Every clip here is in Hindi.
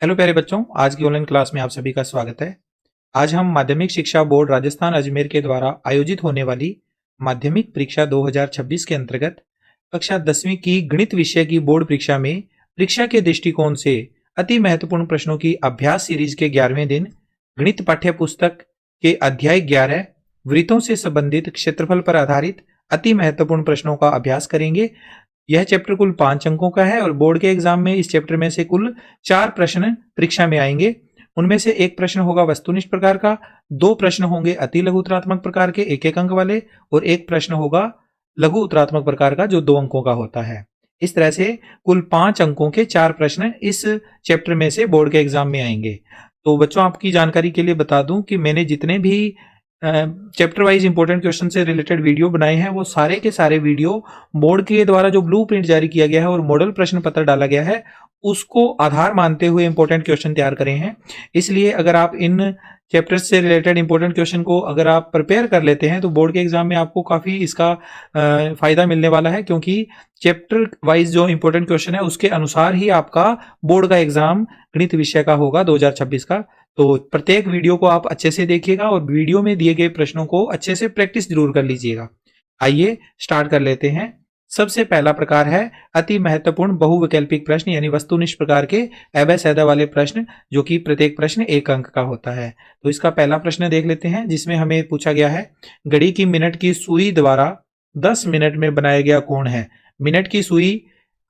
हेलो प्यारे बच्चों, आज की ऑनलाइन क्लास में आप सभी का स्वागत है। आज हम माध्यमिक शिक्षा बोर्ड राजस्थान अजमेर के द्वारा आयोजित होने वाली माध्यमिक परीक्षा 2026 के अंतर्गत कक्षा 10वीं की गणित विषय की बोर्ड परीक्षा में परीक्षा के दृष्टिकोण से अति महत्वपूर्ण प्रश्नों की अभ्यास सीरीज के 11वें दिन गणित पाठ्य पुस्तक के अध्याय 11 वृत्तों से संबंधित क्षेत्रफल पर आधारित अति महत्वपूर्ण प्रश्नों का अभ्यास करेंगे। यह चैप्टर कुल 5 अंकों का है और बोर्ड के एग्जाम में इस चैप्टर में से कुल 4 प्रश्न परीक्षा में आएंगे। उनमें से एक प्रश्न होगा वस्तुनिष्ठ प्रकार का, 2 प्रश्न होंगे अति लघु उत्तरात्मक प्रकार के 1-1 अंक वाले और एक प्रश्न होगा लघु उत्तरात्मक प्रकार का जो 2 अंकों का होता है। इस तरह से कुल 5 अंकों के 4 प्रश्न इस चैप्टर में से बोर्ड के एग्जाम में आएंगे। तो बच्चों, आपकी जानकारी के लिए बता दूं कि मैंने जितने भी चैप्टर वाइज इंपॉर्टेंट क्वेश्चन से रिलेटेड वीडियो बनाए हैं वो सारे के सारे वीडियो बोर्ड के द्वारा जो ब्लूप्रिंट जारी किया गया है और मॉडल प्रश्न पत्र डाला गया है उसको आधार मानते हुए इंपॉर्टेंट क्वेश्चन तैयार करे हैं। इसलिए अगर आप इन चैप्टर्स से रिलेटेड इंपॉर्टेंट क्वेश्चन को अगर आप प्रिपेयर कर लेते हैं तो बोर्ड के एग्जाम में आपको काफी इसका फायदा मिलने वाला है, क्योंकि चैप्टर वाइज जो इंपॉर्टेंट क्वेश्चन है उसके अनुसार ही आपका बोर्ड का एग्जाम गणित विषय का होगा 2026 का। तो प्रत्येक वीडियो को आप अच्छे से देखिएगा और वीडियो में दिए गए प्रश्नों को अच्छे से प्रैक्टिस जरूर कर लीजिएगा। आइए स्टार्ट कर लेते हैं। सबसे पहला प्रकार है अति महत्वपूर्ण बहुविकल्पिक प्रश्न यानी वस्तुनिष्ठ प्रकार के अवैध वाले प्रश्न, जो कि प्रत्येक प्रश्न 1 अंक का होता है। तो इसका पहला प्रश्न देख लेते हैं, जिसमें हमें पूछा गया है घड़ी की मिनट की सुई द्वारा 10 मिनट में बनाया गया कोण है। मिनट की सुई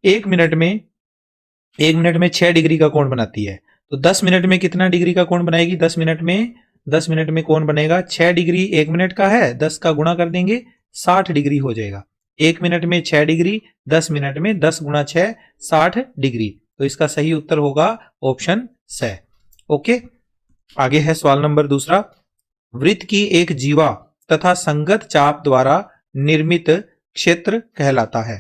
1 मिनट में 6 डिग्री का कोण बनाती है। तो 10 मिनट में कितना डिग्री का कोण बनाएगी? 10 मिनट में कोण बनेगा 6 डिग्री। 1 मिनट का है, 10 का गुणा कर देंगे 60 डिग्री हो जाएगा। 1 मिनट में 6 डिग्री, 10 मिनट में 10 गुणा 6 60 डिग्री। तो इसका सही उत्तर होगा ऑप्शन स। ओके, आगे है सवाल नंबर दूसरा। वृत्त की एक जीवा तथा संगत चाप द्वारा निर्मित क्षेत्र कहलाता है।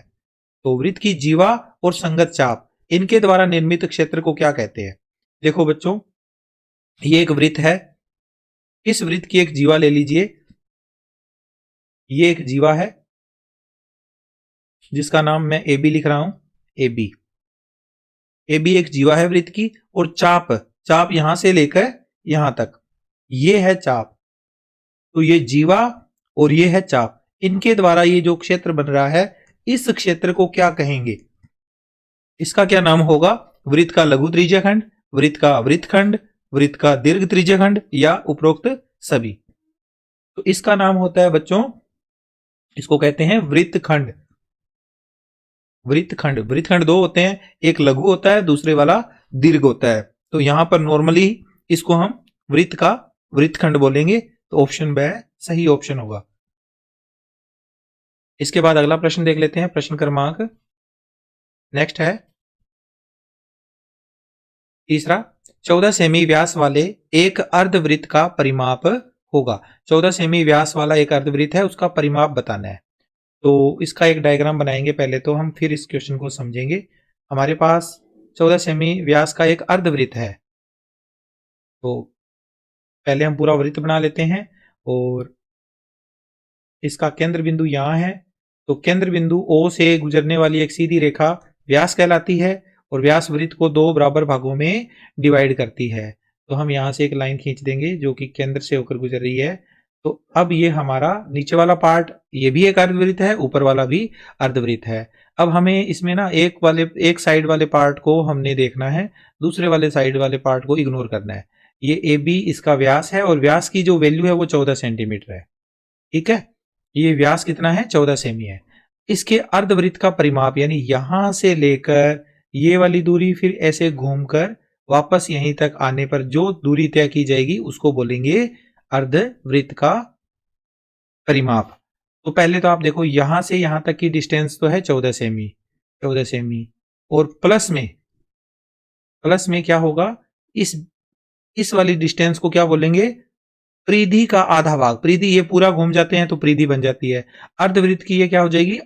तो वृत्त की जीवा और संगत चाप, इनके द्वारा निर्मित क्षेत्र को क्या कहते हैं? देखो बच्चों, ये एक वृत्त है। इस वृत्त की एक जीवा ले लीजिए। ये एक जीवा है जिसका नाम मैं ए बी लिख रहा हूं। ए बी एक जीवा है वृत्त की, और चाप यहां से लेकर यहां तक ये है चाप। तो ये जीवा और ये है चाप, इनके द्वारा ये जो क्षेत्र बन रहा है इस क्षेत्र को क्या कहेंगे? इसका क्या नाम होगा? वृत्त का लघु त्रिज्याखंड, वृत्त का वृत्तखंड, वृत्त का दीर्घ त्रिज्याखंड या उपरोक्त सभी। तो इसका नाम होता है बच्चों, इसको कहते हैं वृत्तखंड। वृत्तखंड 2 होते हैं, एक लघु होता है, दूसरे वाला दीर्घ होता है। तो यहां पर नॉर्मली इसको हम वृत्त का वृत्तखंड बोलेंगे। तो ऑप्शन ब सही ऑप्शन होगा। इसके बाद अगला प्रश्न देख लेते हैं, प्रश्न क्रमांक नेक्स्ट है तीसरा। 14 सेमी व्यास वाले एक अर्धवृत्त का परिमाप होगा। 14 सेमी व्यास वाला एक अर्धवृत्त है, उसका परिमाप बताना है। तो इसका एक डायग्राम बनाएंगे पहले, तो हम फिर इस क्वेश्चन को समझेंगे। हमारे पास 14 सेमी व्यास का एक अर्धवृत्त है। तो पहले हम पूरा वृत्त बना लेते हैं और इसका केंद्र बिंदु यहां है। तो केंद्र बिंदु O से गुजरने वाली एक सीधी रेखा व्यास कहलाती है और व्यास वृत्त को 2 बराबर भागों में डिवाइड करती है। तो हम यहां से एक लाइन खींच देंगे जो कि केंद्र से होकर गुजर रही है। तो अब ये हमारा नीचे वाला पार्ट ये भी एक अर्धवृत्त है, ऊपर वाला भी अर्धवृत्त है। अब हमें इसमें ना एक साइड वाले पार्ट को हमने देखना है, दूसरे वाले साइड वाले पार्ट को इग्नोर करना है। ये ए बी इसका व्यास है और व्यास की जो वैल्यू है वो 14 सेंटीमीटर है। ठीक है, ये व्यास कितना है? 14 सेमी है। इसके अर्धवृत्त का परिमाप यानी यहां से लेकर ये वाली दूरी फिर ऐसे घूमकर वापस यहीं तक आने पर जो दूरी तय की जाएगी उसको बोलेंगे अर्धवृत्त का परिमाप। तो पहले तो आप देखो, यहां से यहां तक की डिस्टेंस तो है 14 सेमी और प्लस में क्या होगा? इस वाली डिस्टेंस को क्या बोलेंगे? परिधि का आधा भाग। परिधि ये पूरा घूम जाते हैं तो परिधि बन जाती है। अर्धवृत्त की ये क्या हो जाएगी?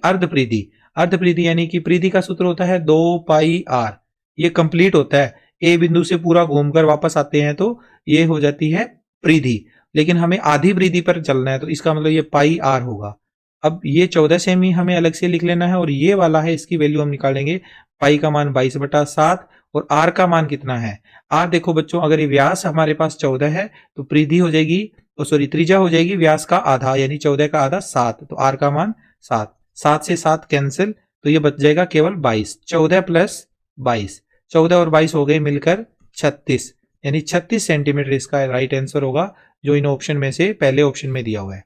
अर्धपरिधि यानी कि परिधि का सूत्र होता है 2 पाई r। ये कंप्लीट होता है, ए बिंदु से पूरा घूमकर वापस आते हैं तो ये हो जाती है परिधि। लेकिन हमें आधी परिधि पर चलना है तो इसका मतलब ये पाई r होगा। अब ये 14 सेमी हमें अलग से लिख लेना है और ये वाला है, इसकी वैल्यू हम निकालेंगे। पाई का मान 22/7 और आर का मान कितना है। आर देखो बच्चों, अगर ये व्यास हमारे पास 14 है तो परिधि हो जाएगी, सॉरी त्रिज्या हो जाएगी व्यास का आधा, यानी 14 का आधा 7, तो आर का मान 7। 7 से 7 कैंसिल, तो ये बच जाएगा केवल 22। 14 प्लस 22, 14 और 22 हो गए मिलकर 36, यानी 36 सेंटीमीटर इसका राइट आंसर होगा, जो इन ऑप्शन में से पहले ऑप्शन में दिया हुआ है।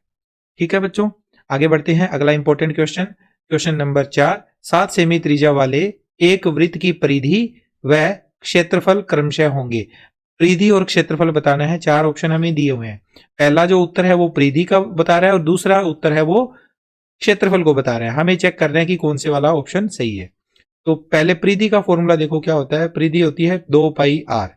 ठीक है बच्चों, आगे बढ़ते हैं। अगला important question, question number 4। 7 semi त्रिज्या वाले एक वृत्त की परिधि व क्षेत्रफल क्रमशः होंगे। परिधि और क्षेत्रफल बताना है। 4 ऑप्शन हमें दिए हुए हैं। पहला जो उत्तर है वो परिधि का बता रहा है और दूसरा उत्तर है वो क्षेत्रफल को बता रहा है। हमें चेक कर रहे हैं कि कौन से वाला ऑप्शन सही है। तो पहले परिधि का फॉर्मूला देखो क्या होता है। परिधि होती है 2 पाई आर,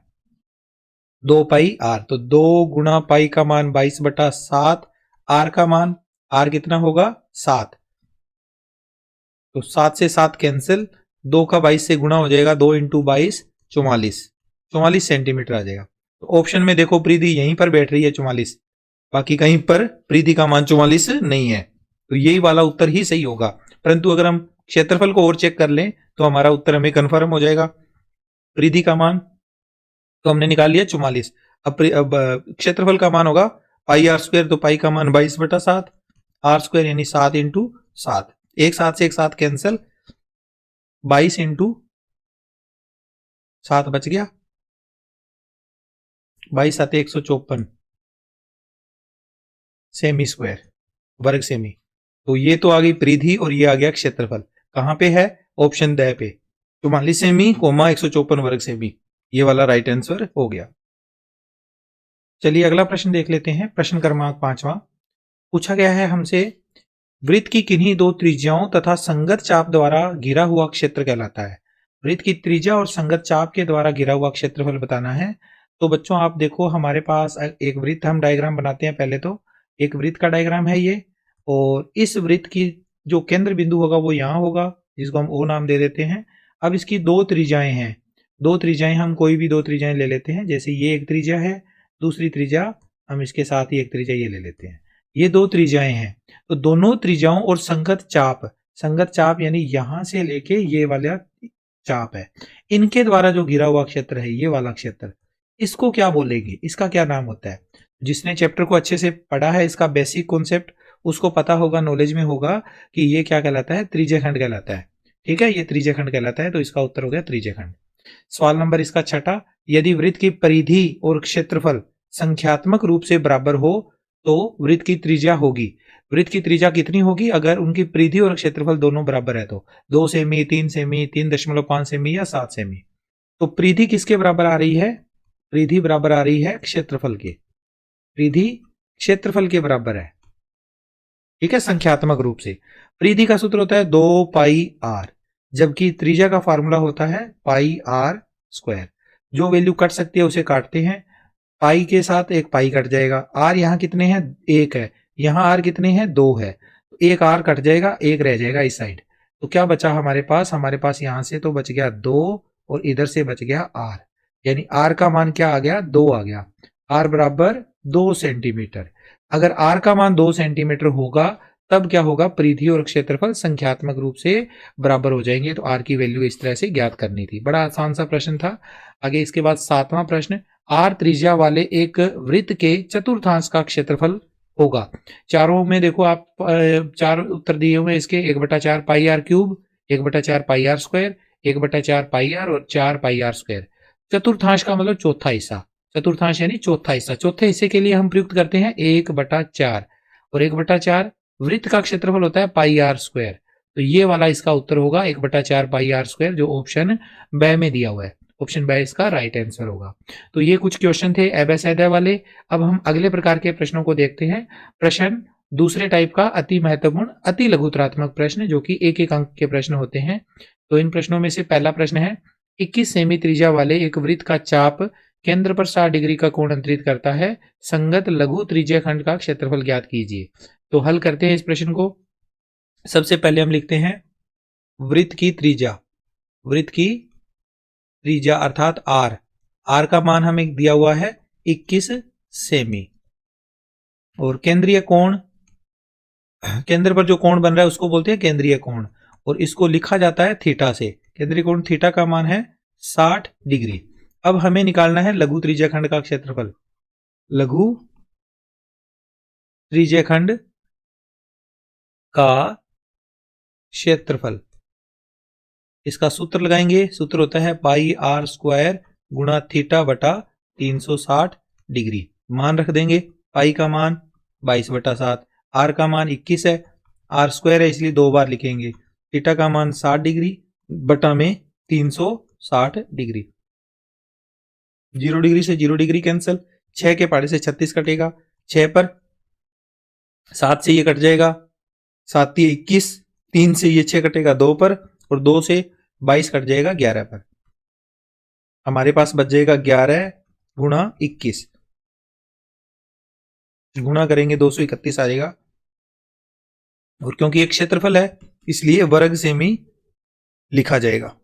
2 पाई आर, तो 2 गुणा पाई का मान 22/7, आर का मान, आर कितना होगा 7, तो 7 से 7 कैंसिल, 2 का 22 से गुणा हो जाएगा, 2 इंटू 22 44 सेंटीमीटर आ जाएगा। तो ऑप्शन में देखो परिधि यहीं पर बैठ रही है 44, बाकी कहीं पर परिधि का मान 44 नहीं है, तो यही वाला उत्तर ही सही होगा। परंतु अगर हम क्षेत्रफल को और चेक कर लें तो हमारा उत्तर हमें कंफर्म हो जाएगा। परिधि का मान तो हमने निकाल लिया 44, अब क्षेत्रफल का मान होगा पाई आर स्क्वायर, तो पाई का मान 22/7, आर स्क्वायर यानी 7 इंटू 7, एक 7 से एक 7 कैंसिल, 22 इंटू 7 बच गया, 22 7 154 सेमी स्क्वायर, वर्ग सेमी। तो ये तो आ गई परिधि और ये आ गया क्षेत्रफल। कहां पे है, option the pay, 44 semi coma 154 वर्ग सेमी, ये वाला राइट आंसर हो गया। चलिए अगला प्रश्न देख लेते हैं। प्रश्न क्रमांक 5वां पूछा गया है हमसे, वृत्त की किन्हीं दो त्रिज्याओं तथा संगत चाप द्वारा घिरा हुआ क्षेत्र कहलाता है। वृत्त की त्रिज्या और संगत चाप के द्वारा घिरा हुआ क्षेत्रफल बताना है। तो बच्चों आप देखो, हमारे पास एक वृत्त, हम डायग्राम बनाते हैं। पहले तो एक वृत्त का डायग्राम है ये, और इस वृत्त की जो केंद्र बिंदु होगा वो यहां होगा, जिसको हम ओ नाम दे देते हैं। अब इसकी दो त्रिज्याएं हैं, दो त्रिज्याएं, हम कोई भी दो त्रिज्याएं ले लेते हैं। जैसे ये एक त्रिज्या है, दूसरी त्रिज्या हम इसके साथ ही एक त्रिज्या ये ले लेते हैं। ये दो त्रिज्याएं हैं, तो दोनों त्रिज्याओं और संगत चाप यानी यहां से लेके ये वाला चाप है, इनके द्वारा जो घिरा हुआ क्षेत्र है, ये वाला क्षेत्र, इसको क्या बोलेंगे, इसका क्या नाम होता है। जिसने चैप्टर को अच्छे से पढ़ा है, इसका बेसिक कॉन्सेप्ट उसको पता होगा, नॉलेज में होगा कि ये क्या कहलाता है, त्रिज्यखंड कहलाता है। ठीक है, ये त्रिज्यखंड कहलाता है, तो इसका उत्तर हो गया त्रिज्यखंड। सवाल नंबर इसका 6, यदि वृत्त की परिधि और क्षेत्रफल संख्यात्मक रूप से बराबर हो तो वृत्त की त्रिज्या होगी। वृत्त की त्रिज्या कितनी होगी, अगर उनकी परिधि और क्षेत्रफल दोनों बराबर है तो 2 सेमी, 3 सेमी, 3.5 सेमी या 7 सेमी। तो परिधि किसके बराबर आ रही है, परिधि बराबर आ रही है क्षेत्रफल के, परिधि क्षेत्रफल के बराबर है। ठीक है, संख्यात्मक रूप से। परिधि का सूत्र होता है 2 पाई आर, जबकि त्रिज्या का फार्मूला होता है पाई आर स्क्वायर। जो वैल्यू कट सकती है उसे काटते हैं, पाई के साथ एक पाई कट जाएगा। आर यहाँ कितने हैं, 1 है, यहाँ आर कितने हैं, 2 है, तो एक आर कट जाएगा, एक रह जाएगा इस साइड। तो क्या बचा हमारे पास यहां से तो बच गया 2 और इधर से बच गया आर, यानी आर का मान क्या आ गया, 2 आ गया। आर बराबर 2 सेंटीमीटर। अगर आर का मान 2 सेंटीमीटर होगा तब क्या होगा, परिधि और क्षेत्रफल संख्यात्मक रूप से बराबर हो जाएंगे। तो आर की वैल्यू इस तरह से ज्ञात करनी थी। बड़ा आसान सा प्रश्न था। आगे इसके बाद 7वां प्रश्न, आर त्रिज्या वाले एक वृत्त के चतुर्थांश का क्षेत्रफल होगा। चारों में देखो आप 4 उत्तर दिए हुए इसके, 1/4 pi R cube, 1/4 pi R square, 1/4 pi R और 4 पाई आर स्क्वायर। चतुर्थांश का मतलब चौथा हिस्सा, चतुर्थांश यानी चौथा हिस्सा। चौथे हिस्से के लिए हम प्रयुक्त करते हैं 1/4, और 1/4 वृत्त का क्षेत्रफल होता है पाई आर स्क्वायर। तो ये वाला इसका उत्तर होगा 1/4 पाई आर स्क्वायर, जो ऑप्शन ब में दिया हुआ है। ऑप्शन ब इसका राइट आंसर होगा। तो ये कुछ क्वेश्चन थे एबेसेडा वाले। अब हम अगले प्रकार के प्रश्नों को देखते हैं। प्रश्न दूसरे टाइप का, अति महत्वपूर्ण, अति लघुत्रात्मक प्रश्न, जो कि 1-1 अंक के प्रश्न होते हैं। तो इन प्रश्नों में से पहला प्रश्न है, 21 सेमी त्रिज्या वाले एक वृत्त का चाप केंद्र पर 60 डिग्री का कोण अंतरित करता है, संगत लघु त्रिज्या खंड का क्षेत्रफल ज्ञात कीजिए। तो हल करते हैं इस प्रश्न को। सबसे पहले हम लिखते हैं वृत्त की त्रिज्या, वृत्त की त्रिज्या अर्थात आर, आर का मान हमें दिया हुआ है 21 सेमी, और केंद्रीय कोण, केंद्र पर जो कोण बन रहा है उसको बोलते हैं केंद्रीय कोण, और इसको लिखा जाता है थीटा से। केंद्रीय कोण थीटा का मान है 360 डिग्री। अब हमें निकालना है लघु त्रिज्याखंड का क्षेत्रफल। लघु त्रिज्याखंड का क्षेत्रफल, इसका सूत्र लगाएंगे। सूत्र होता है पाई आर स्क्वायर गुणा थीटा बटा 360 डिग्री। मान रख देंगे, पाई का मान 22/7, आर का मान 21 है, आर स्क्वायर है इसलिए 2 बार लिखेंगे, थीटा का मान 60 डिग्री बटा में 360 डिग्री। 0 डिग्री से 0 डिग्री कैंसिल, 6 के पहाड़े से 36 कटेगा, 6 पर 7 से ये कट जाएगा, 7 ये 21, 3 से ये 6 कटेगा 2 पर, और 2 से 22 कट जाएगा 11 पर। हमारे पास बच जाएगा 11 गुणा 21, गुणा करेंगे 231 आ जाएगा, और क्योंकि एक क्षेत्रफल है इसलिए वर्ग सेमी लिखा जाएगा।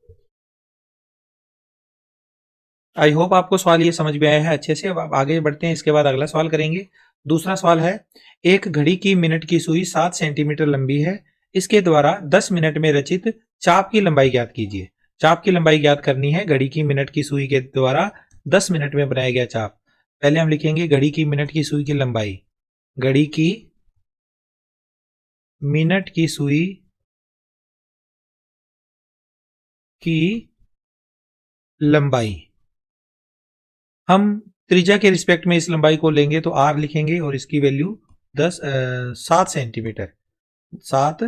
आई होप आपको सवाल ये समझ में आया है अच्छे से। अब आप आगे बढ़ते हैं, इसके बाद अगला सवाल करेंगे। दूसरा सवाल है, एक घड़ी की मिनट की सुई 7 सेंटीमीटर लंबी है, इसके द्वारा 10 मिनट में रचित चाप की लंबाई ज्ञात कीजिए। चाप की लंबाई ज्ञात करनी है घड़ी की मिनट की सुई के द्वारा 10 मिनट में बनाया गया चाप। पहले हम लिखेंगे घड़ी की मिनट की सुई की लंबाई। घड़ी की मिनट की सुई की लंबाई, हम त्रिज्या के रिस्पेक्ट में इस लंबाई को लेंगे तो आर लिखेंगे और इसकी वैल्यू 7 सेंटीमीटर, 7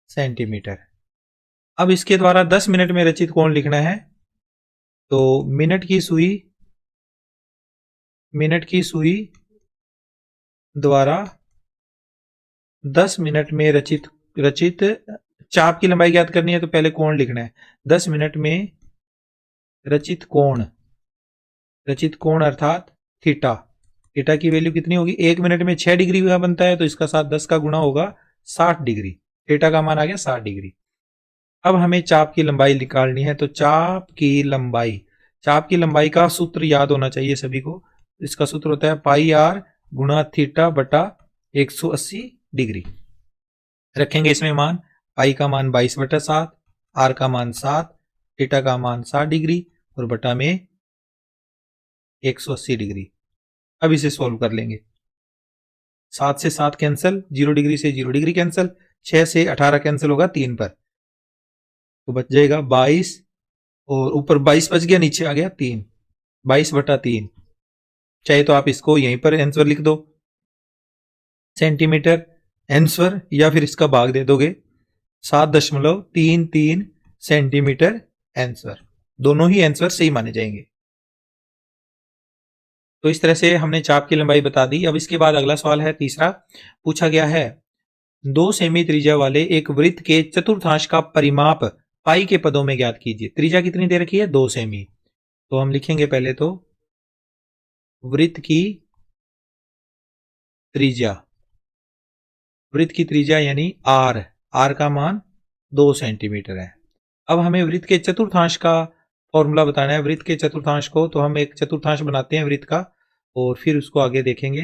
सेंटीमीटर। अब इसके द्वारा 10 मिनट में रचित कोण लिखना है, तो मिनट की सुई द्वारा 10 मिनट में रचित चाप की लंबाई ज्ञात करनी है, तो पहले कोण लिखना है। 10 मिनट में रचित कोण अर्थात थीटा। थीटा की वैल्यू कितनी होगी, 1 मिनट में 6 डिग्री का बनता है, तो इसका साथ 10 का गुणा होगा 60 डिग्री। थीटा का मान आ गया 60 डिग्री। अब हमें चाप की लंबाई निकालनी है, तो चाप की लंबाई का सूत्र याद होना चाहिए सभी को। इसका सूत्र होता है पाई आर गुणा थीटा बटा 180 डिग्री। रखेंगे इसमें मान, पाई का मान 22/7, आर का मान 7, थीटा का मान 60 डिग्री और बटा में 180 डिग्री। अब इसे सॉल्व कर लेंगे। 7 से 7 कैंसिल, 0 डिग्री से 0 डिग्री कैंसिल, 6 से 18 कैंसिल होगा 3 पर, तो बच जाएगा 22, और ऊपर 22 बच गया, नीचे आ गया 3, 22/3। चाहे तो आप इसको यहीं पर आंसर लिख दो सेंटीमीटर आंसर, या फिर इसका भाग दे दोगे 7.33 सेंटीमीटर आंसर। दोनों ही आंसर सही माने जाएंगे। तो इस तरह से हमने चाप की लंबाई बता दी। अब इसके बाद अगला सवाल है, तीसरा पूछा गया है, 2 सेमी त्रिज्या वाले एक वृत्त के चतुर्थांश का परिमाप पाई के पदों में ज्ञात कीजिए। त्रिज्या कितनी दे रखी है, 2 सेमी। तो हम लिखेंगे पहले तो वृत्त की त्रिज्या यानी आर का मान 2 सेंटीमीटर है। अब हमें वृत्त के चतुर्थांश का फॉर्मूला बताना है। वृत्त के चतुर्थांश को, तो हम एक चतुर्थांश बनाते हैं वृत्त का और फिर उसको आगे देखेंगे।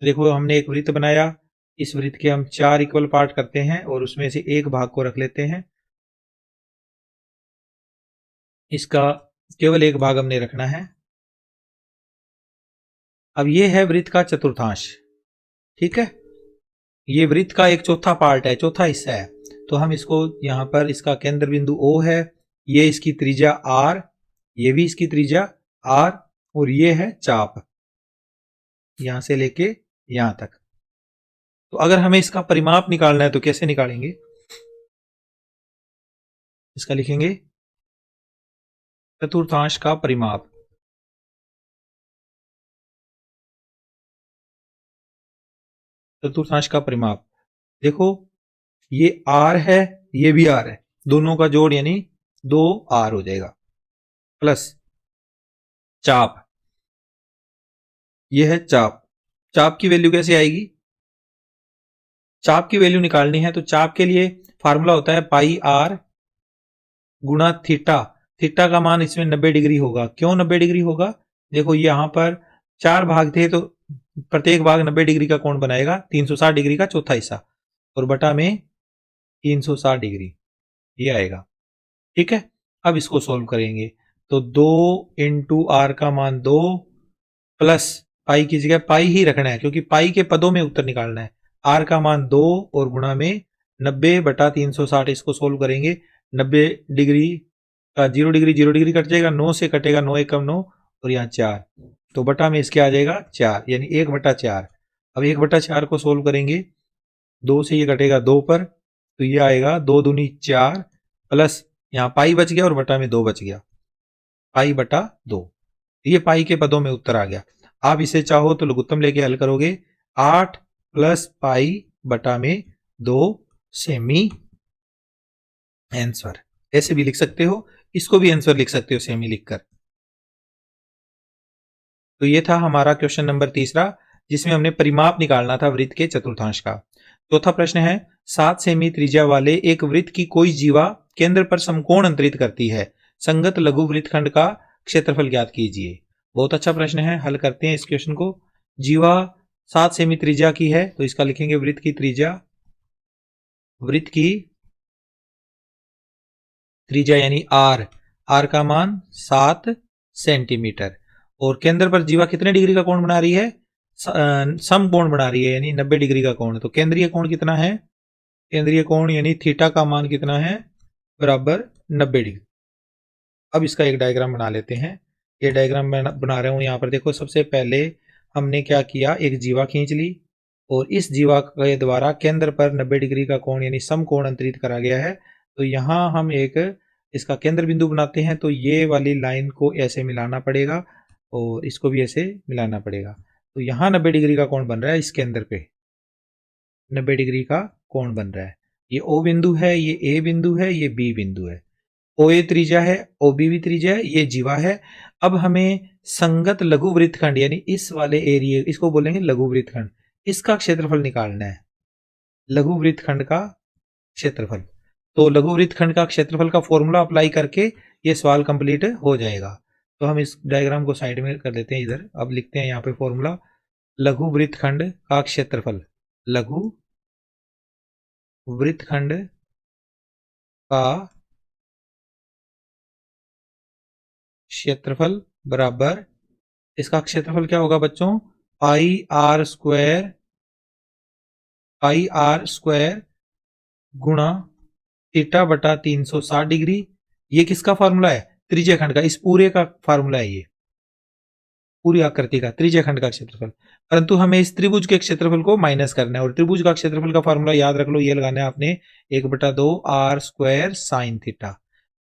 देखो हमने एक वृत्त बनाया, इस वृत्त के हम 4 इक्वल पार्ट करते हैं और उसमें से एक भाग को रख लेते हैं। इसका केवल एक भाग हमने रखना है। अब ये है वृत्त का चतुर्थांश, ठीक है। ये वृत्त का एक चौथा पार्ट है, चौथा हिस्सा है, तो हम इसको यहां पर, इसका केंद्र बिंदु O है, ये इसकी त्रिज्या R, ये भी इसकी त्रिज्या R, और ये है चाप यहां से लेके यहां तक। तो अगर हमें इसका परिमाप निकालना है तो कैसे निकालेंगे, इसका लिखेंगे चतुर्थांश का परिमाप। चतुर्थांश का परिमाप, देखो ये R है, ये भी R है, दोनों का जोड़ यानी 2R हो जाएगा, प्लस चाप, ये है चाप। चाप की वैल्यू कैसे आएगी, चाप की वैल्यू निकालनी है तो चाप के लिए फार्मूला होता है पाई आर गुणा थीटा। थीटा का मान इसमें 90 डिग्री होगा। क्यों 90 डिग्री होगा, देखो यहां पर 4 भाग थे तो प्रत्येक भाग 90 डिग्री का कोण बनाएगा, 360 डिग्री का चौथा हिस्सा, और बटा में 360 डिग्री ये आएगा, ठीक है। अब इसको सोल्व करेंगे तो 2 इंटू आर का मान 2 प्लस पाई की जगह पाई ही रखना है क्योंकि पाई के पदों में उत्तर निकालना है। आर का मान 2 और गुणा में 90/360 इसको सोल्व करेंगे। 90 डिग्री का 0 डिग्री 0 डिग्री कट जाएगा, 9 से कटेगा, 9 एकम 9 और यहाँ 4 तो बटा में इसके आ जाएगा 4 यानी 1/4। अब 1/4 को सोल्व करेंगे, 2 से ये कटेगा 2 पर तो ये आएगा 2 दूनी 4 प्लस यहाँ पाई बच गया और बटा में 2 बच गया, पाई बटा 2। ये पाई के पदों में उत्तर आ गया। आप इसे चाहो तो लघुत्तम लेके हल करोगे, 8 प्लस पाई बटा में 2 सेमी आंसर। ऐसे भी लिख सकते हो, इसको भी आंसर लिख सकते हो सेमी लिखकर। तो ये था हमारा क्वेश्चन नंबर 3 जिसमें हमने परिमाप निकालना था वृत्त के चतुर्थांश का। चौथा प्रश्न है 7 सेमी त्रिज्या वाले एक वृत्त की कोई जीवा केंद्र पर समकोण अंतरित करती है, संगत लघु वृत्तखंड का क्षेत्रफल ज्ञात कीजिए। बहुत अच्छा प्रश्न है, हल करते हैं इस क्वेश्चन को। जीवा 7 सेमी त्रिज्या की है तो इसका लिखेंगे वृत्त की त्रिज्या, वृत्त की त्रिज्या यानी आर, आर का मान 7 सेंटीमीटर और केंद्र पर जीवा कितने डिग्री का कोण बना रही है, समकोण बना रही है यानी 90 डिग्री का कोण। तो केंद्रीय कोण कितना है, केंद्रीय कोण यानी थीटा का मान कितना है, बराबर 90 डिग्री। अब इसका एक डायग्राम बना लेते हैं। ये डायग्राम मैं बना रहा हूं, यहां पर देखो सबसे पहले हमने क्या किया, एक जीवा खींच ली और इस जीवा के द्वारा केंद्र पर 90 डिग्री का कोण यानी समकोण अंतरित करा गया है। तो यहां हम एक इसका केंद्र बिंदु बनाते हैं, तो ये वाली लाइन को ऐसे मिलाना पड़ेगा और इसको भी ऐसे मिलाना पड़ेगा। तो यहां 90 डिग्री का कोण बन रहा है, इस केंद्र पे 90 डिग्री का कोण बन रहा है। ये ओ बिंदु है, ये ए बिंदु है, ये बी बिंदु है। ओ ए त्रिज्या है, ओ बी भी त्रिज्या है, ये जीवा है। अब हमें संगत लघु वृत्तखंड यानी इस वाले एरिया, इसको बोलेंगे लघु वृत्तखंड, इसका क्षेत्रफल निकालना है, लघु वृत्तखंड का क्षेत्रफल। तो लघु वृत्तखंड का क्षेत्रफल का फॉर्मूला अप्लाई करके ये सवाल कंप्लीट हो जाएगा। तो हम इस डायग्राम को साइड में कर देते हैं इधर। अब लिखते हैं यहाँ पे फॉर्मूला, लघु वृत्तखंड का क्षेत्रफल, लघु वृत्तखंड का क्षेत्रफल बराबर, इसका क्षेत्रफल क्या होगा बच्चों, पाई आर स्क्वायर गुणा थीटा बटा 360 डिग्री। ये किसका फार्मूला है, त्रिज्या खंड का, इस पूरे का फार्मूला है, ये पूरी आकृति का त्रिज्या खंड का क्षेत्रफल। परंतु हमें इस त्रिभुज के क्षेत्रफल को माइनस करना है और त्रिभुज का क्षेत्रफल का फार्मूला याद रख लो, ये लगाना है आपने 1/2 आर स्क्वायर साइन थीटा।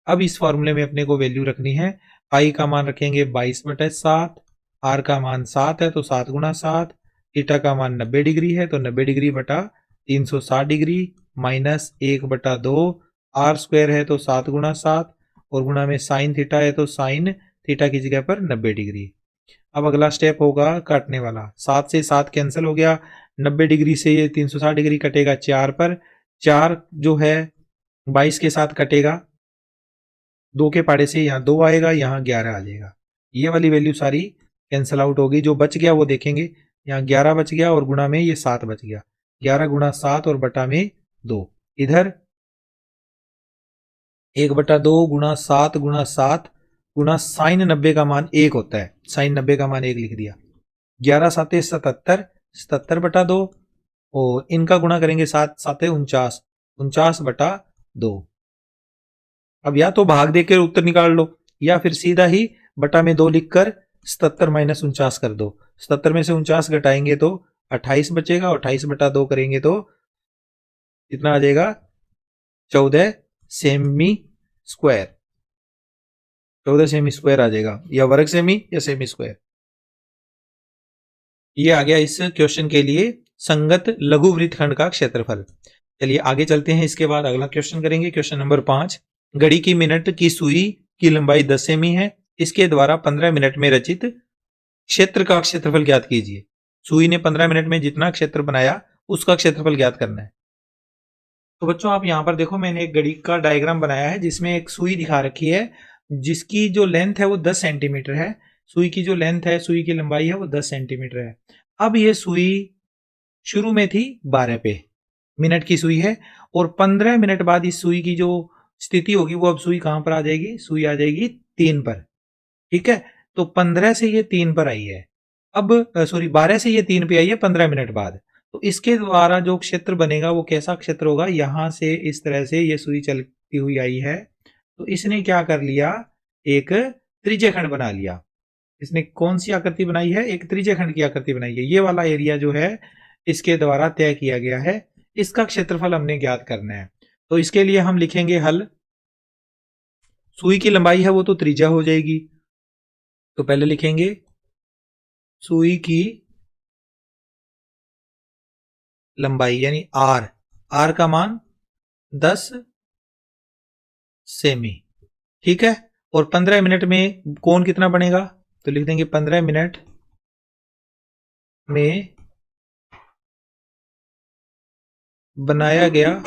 अब इस फॉर्मूले में अपने को वैल्यू रखनी है, पाई का मान रखेंगे 22/7, आर का मान 7 है तो 7 गुणा 7, थीटा का मान 90 डिग्री है तो 90 डिग्री बटा 360 डिग्री माइनस 1/2, आर स्क्वायर है तो 7 गुणा 7 और गुणा में साइन थीटा है तो साइन थीटा की जगह पर 90 डिग्री। अब अगला स्टेप होगा काटने वाला, 7 से 7 कैंसिल हो गया, 90 डिग्री से ये 360 डिग्री कटेगा 4 पर, 4 जो है 22 के साथ कटेगा, 2 के पाड़े से यहाँ 2 आएगा, यहाँ 11 आ जाएगा। ये वाली वैल्यू सारी कैंसिल आउट होगी, जो बच गया वो देखेंगे, यहाँ 11 बच गया और गुणा में ये 7 बच गया, 11 गुणा 7 और बटा में 2। इधर 1/2 गुणा 7 गुणा 7 गुणा साइन 90 का मान 1 होता है, साइन 90 का मान 1 लिख दिया, 11 7 77, 77/2 और इनका गुणा करेंगे 7 7 49, 49/2। अब या तो भाग देकर उत्तर निकाल लो या फिर सीधा ही बटा में 2 लिखकर 77 माइनस 49 कर दो। 77 में से 49 घटाएंगे तो 28 बचेगा और 28/2 करेंगे तो कितना आ जाएगा, 14 सेमी स्क्वायर, 14 सेमी स्क्वायर आ जाएगा, या वर्ग सेमी या सेमी स्क्वायर। ये आ गया इस क्वेश्चन के लिए संगत लघु वृत्तखंड का क्षेत्रफल। चलिए आगे चलते हैं, इसके बाद अगला क्वेश्चन करेंगे, क्वेश्चन नंबर 5। घड़ी की मिनट की सुई की लंबाई 10 सेमी है, इसके द्वारा 15 मिनट में रचित क्षेत्र का क्षेत्रफल ज्ञात कीजिए। सुई ने 15 मिनट में जितना क्षेत्र बनाया उसका क्षेत्रफल ज्ञात करना है। तो बच्चों आप यहां पर देखो, मैंने एक घड़ी का डायग्राम बनाया है जिसमें एक सुई दिखा रखी है जिसकी जो लेंथ है वो 10 सेंटीमीटर है। सुई की जो लेंथ है, सुई की लंबाई है वो 10 सेंटीमीटर है। अब ये सुई शुरू में थी 12 पे, मिनट की सुई है और 15 मिनट बाद इस सुई की जो स्थिति होगी वो अब सुई कहां पर आ जाएगी, सुई आ जाएगी 3 पर। ठीक है, तो 15 से ये 3 पर आई है, अब सॉरी 12 से ये 3 पे आई है 15 मिनट बाद। तो इसके द्वारा जो क्षेत्र बनेगा वो कैसा क्षेत्र होगा, यहां से इस तरह से ये सुई चलती हुई आई है, तो इसने क्या कर लिया, एक त्रिज्यखंड बना लिया। इसने कौन सी आकृति बनाई है, एक त्रिज्यखंड की आकृति बनाई है। ये वाला एरिया जो है इसके द्वारा तय किया गया है, इसका क्षेत्रफल हमने ज्ञात करना है। तो इसके लिए हम लिखेंगे हल। सुई की लंबाई है वो तो त्रिज्या हो जाएगी, तो पहले लिखेंगे सुई की लंबाई यानी आर, आर का मान 10 सेमी। ठीक है, और 15 मिनट में कोण कितना बनेगा, तो लिख देंगे 15 मिनट में बनाया गया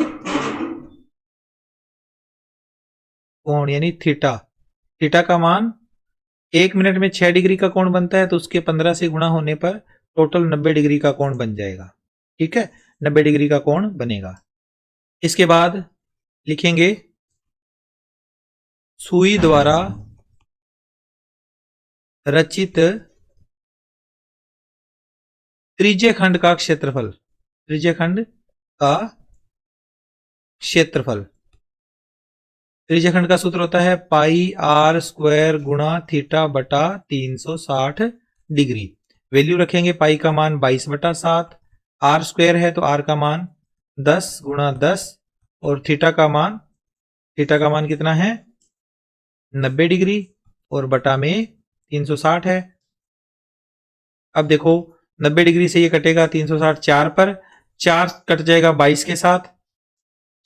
कोण यानी थीटा, थीटा का मान 1 मिनट में 6 डिग्री का कोण बनता है, तो उसके 15 से गुणा होने पर टोटल 90 डिग्री का कोण बन जाएगा। ठीक है, 90 डिग्री का कोण बनेगा। इसके बाद लिखेंगे सुई द्वारा रचित त्रिज्यखंड का क्षेत्रफल, त्रिज्यखंड का क्षेत्रफल, त्रिज्यखंड का सूत्र होता है पाई आर स्क्वायर गुणा थीटा बटा 360 डिग्री। वैल्यू रखेंगे, पाई का मान 22/7, आर स्क्वायर है तो आर का मान 10 गुणा 10, और थीटा का मान कितना है 90 डिग्री, और बटा में 360 है। अब देखो 90 डिग्री से ये कटेगा 360 4 पर, 4 कट जाएगा 22 के साथ,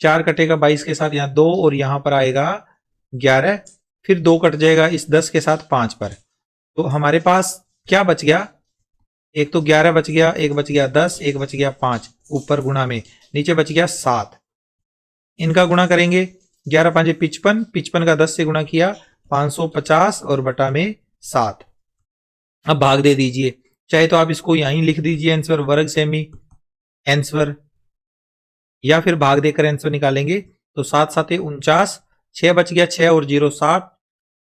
4 कटेगा 22 के साथ, यहां 2 और यहां पर आएगा 11, फिर 2 कट जाएगा इस 10 के साथ 5 पर। तो हमारे पास क्या बच गया, एक तो 11 बच गया, एक बच गया 10, एक बच गया 5, ऊपर गुणा में, नीचे बच गया 7। इनका गुणा करेंगे, 11 5 55, 55 का 10 से गुणा किया 550 और बटा में 7। अब भाग दे दीजिए, चाहे तो आप इसको यहीं लिख दीजिए आंसर वर्ग सेमी आंसर, या फिर भाग देकर आंसर निकालेंगे तो 7 7 49, 6 बच गया 6 और 0 60,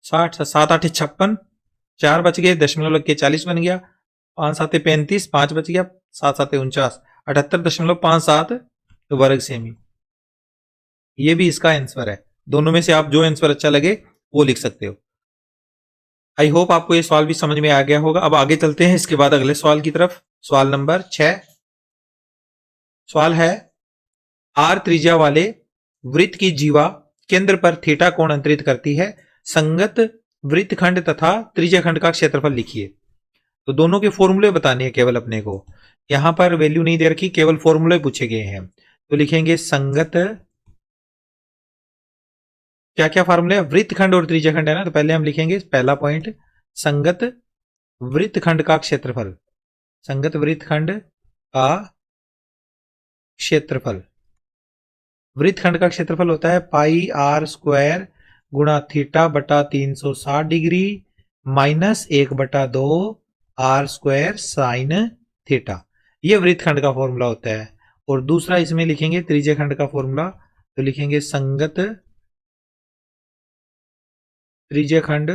60 7 8 56, 4 बच गए दशमलव लग के 40 बन गया, 5 7 35, 5 बच गया 7 7 49, 78.57 वर्ग सेमी। ये भी इसका आंसर है। दोनों में से आप जो आंसर अच्छा लगे वो लिख सकते हो। आई होप आपको ये सवाल भी समझ में आ गया होगा। अब आगे चलते हैं इसके बाद अगले सवाल की तरफ। सवाल नंबर 6 सवाल है, आर त्रिज्या वाले वृत्त की जीवा केंद्र पर थीटा कोण अंतरित करती है, संगत वृत्तखंड तथा त्रिज्याखंड का क्षेत्रफल लिखिए। तो दोनों के फॉर्मूले बताने हैं केवल अपने को, यहां पर वैल्यू नहीं दे रखी, केवल फॉर्मूले पूछे गए हैं। तो लिखेंगे संगत, क्या क्या फार्मूले, वृत्तखंड और त्रिज्याखंड है ना, तो पहले हम लिखेंगे पहला पॉइंट, संगत वृत्तखंड का क्षेत्रफल, संगत वृत्तखंड का क्षेत्रफल, वृत्तखंड का क्षेत्रफल होता है पाई आर स्क्वायर गुणा थीटा बटा 360 degree minus 1/2 R square sine theta. यह वृत्तखंड का फॉर्मूला होता है। और दूसरा इसमें लिखेंगे त्रिज्याखंड का फॉर्मूला, तो लिखेंगे संगत त्रिज्याखंड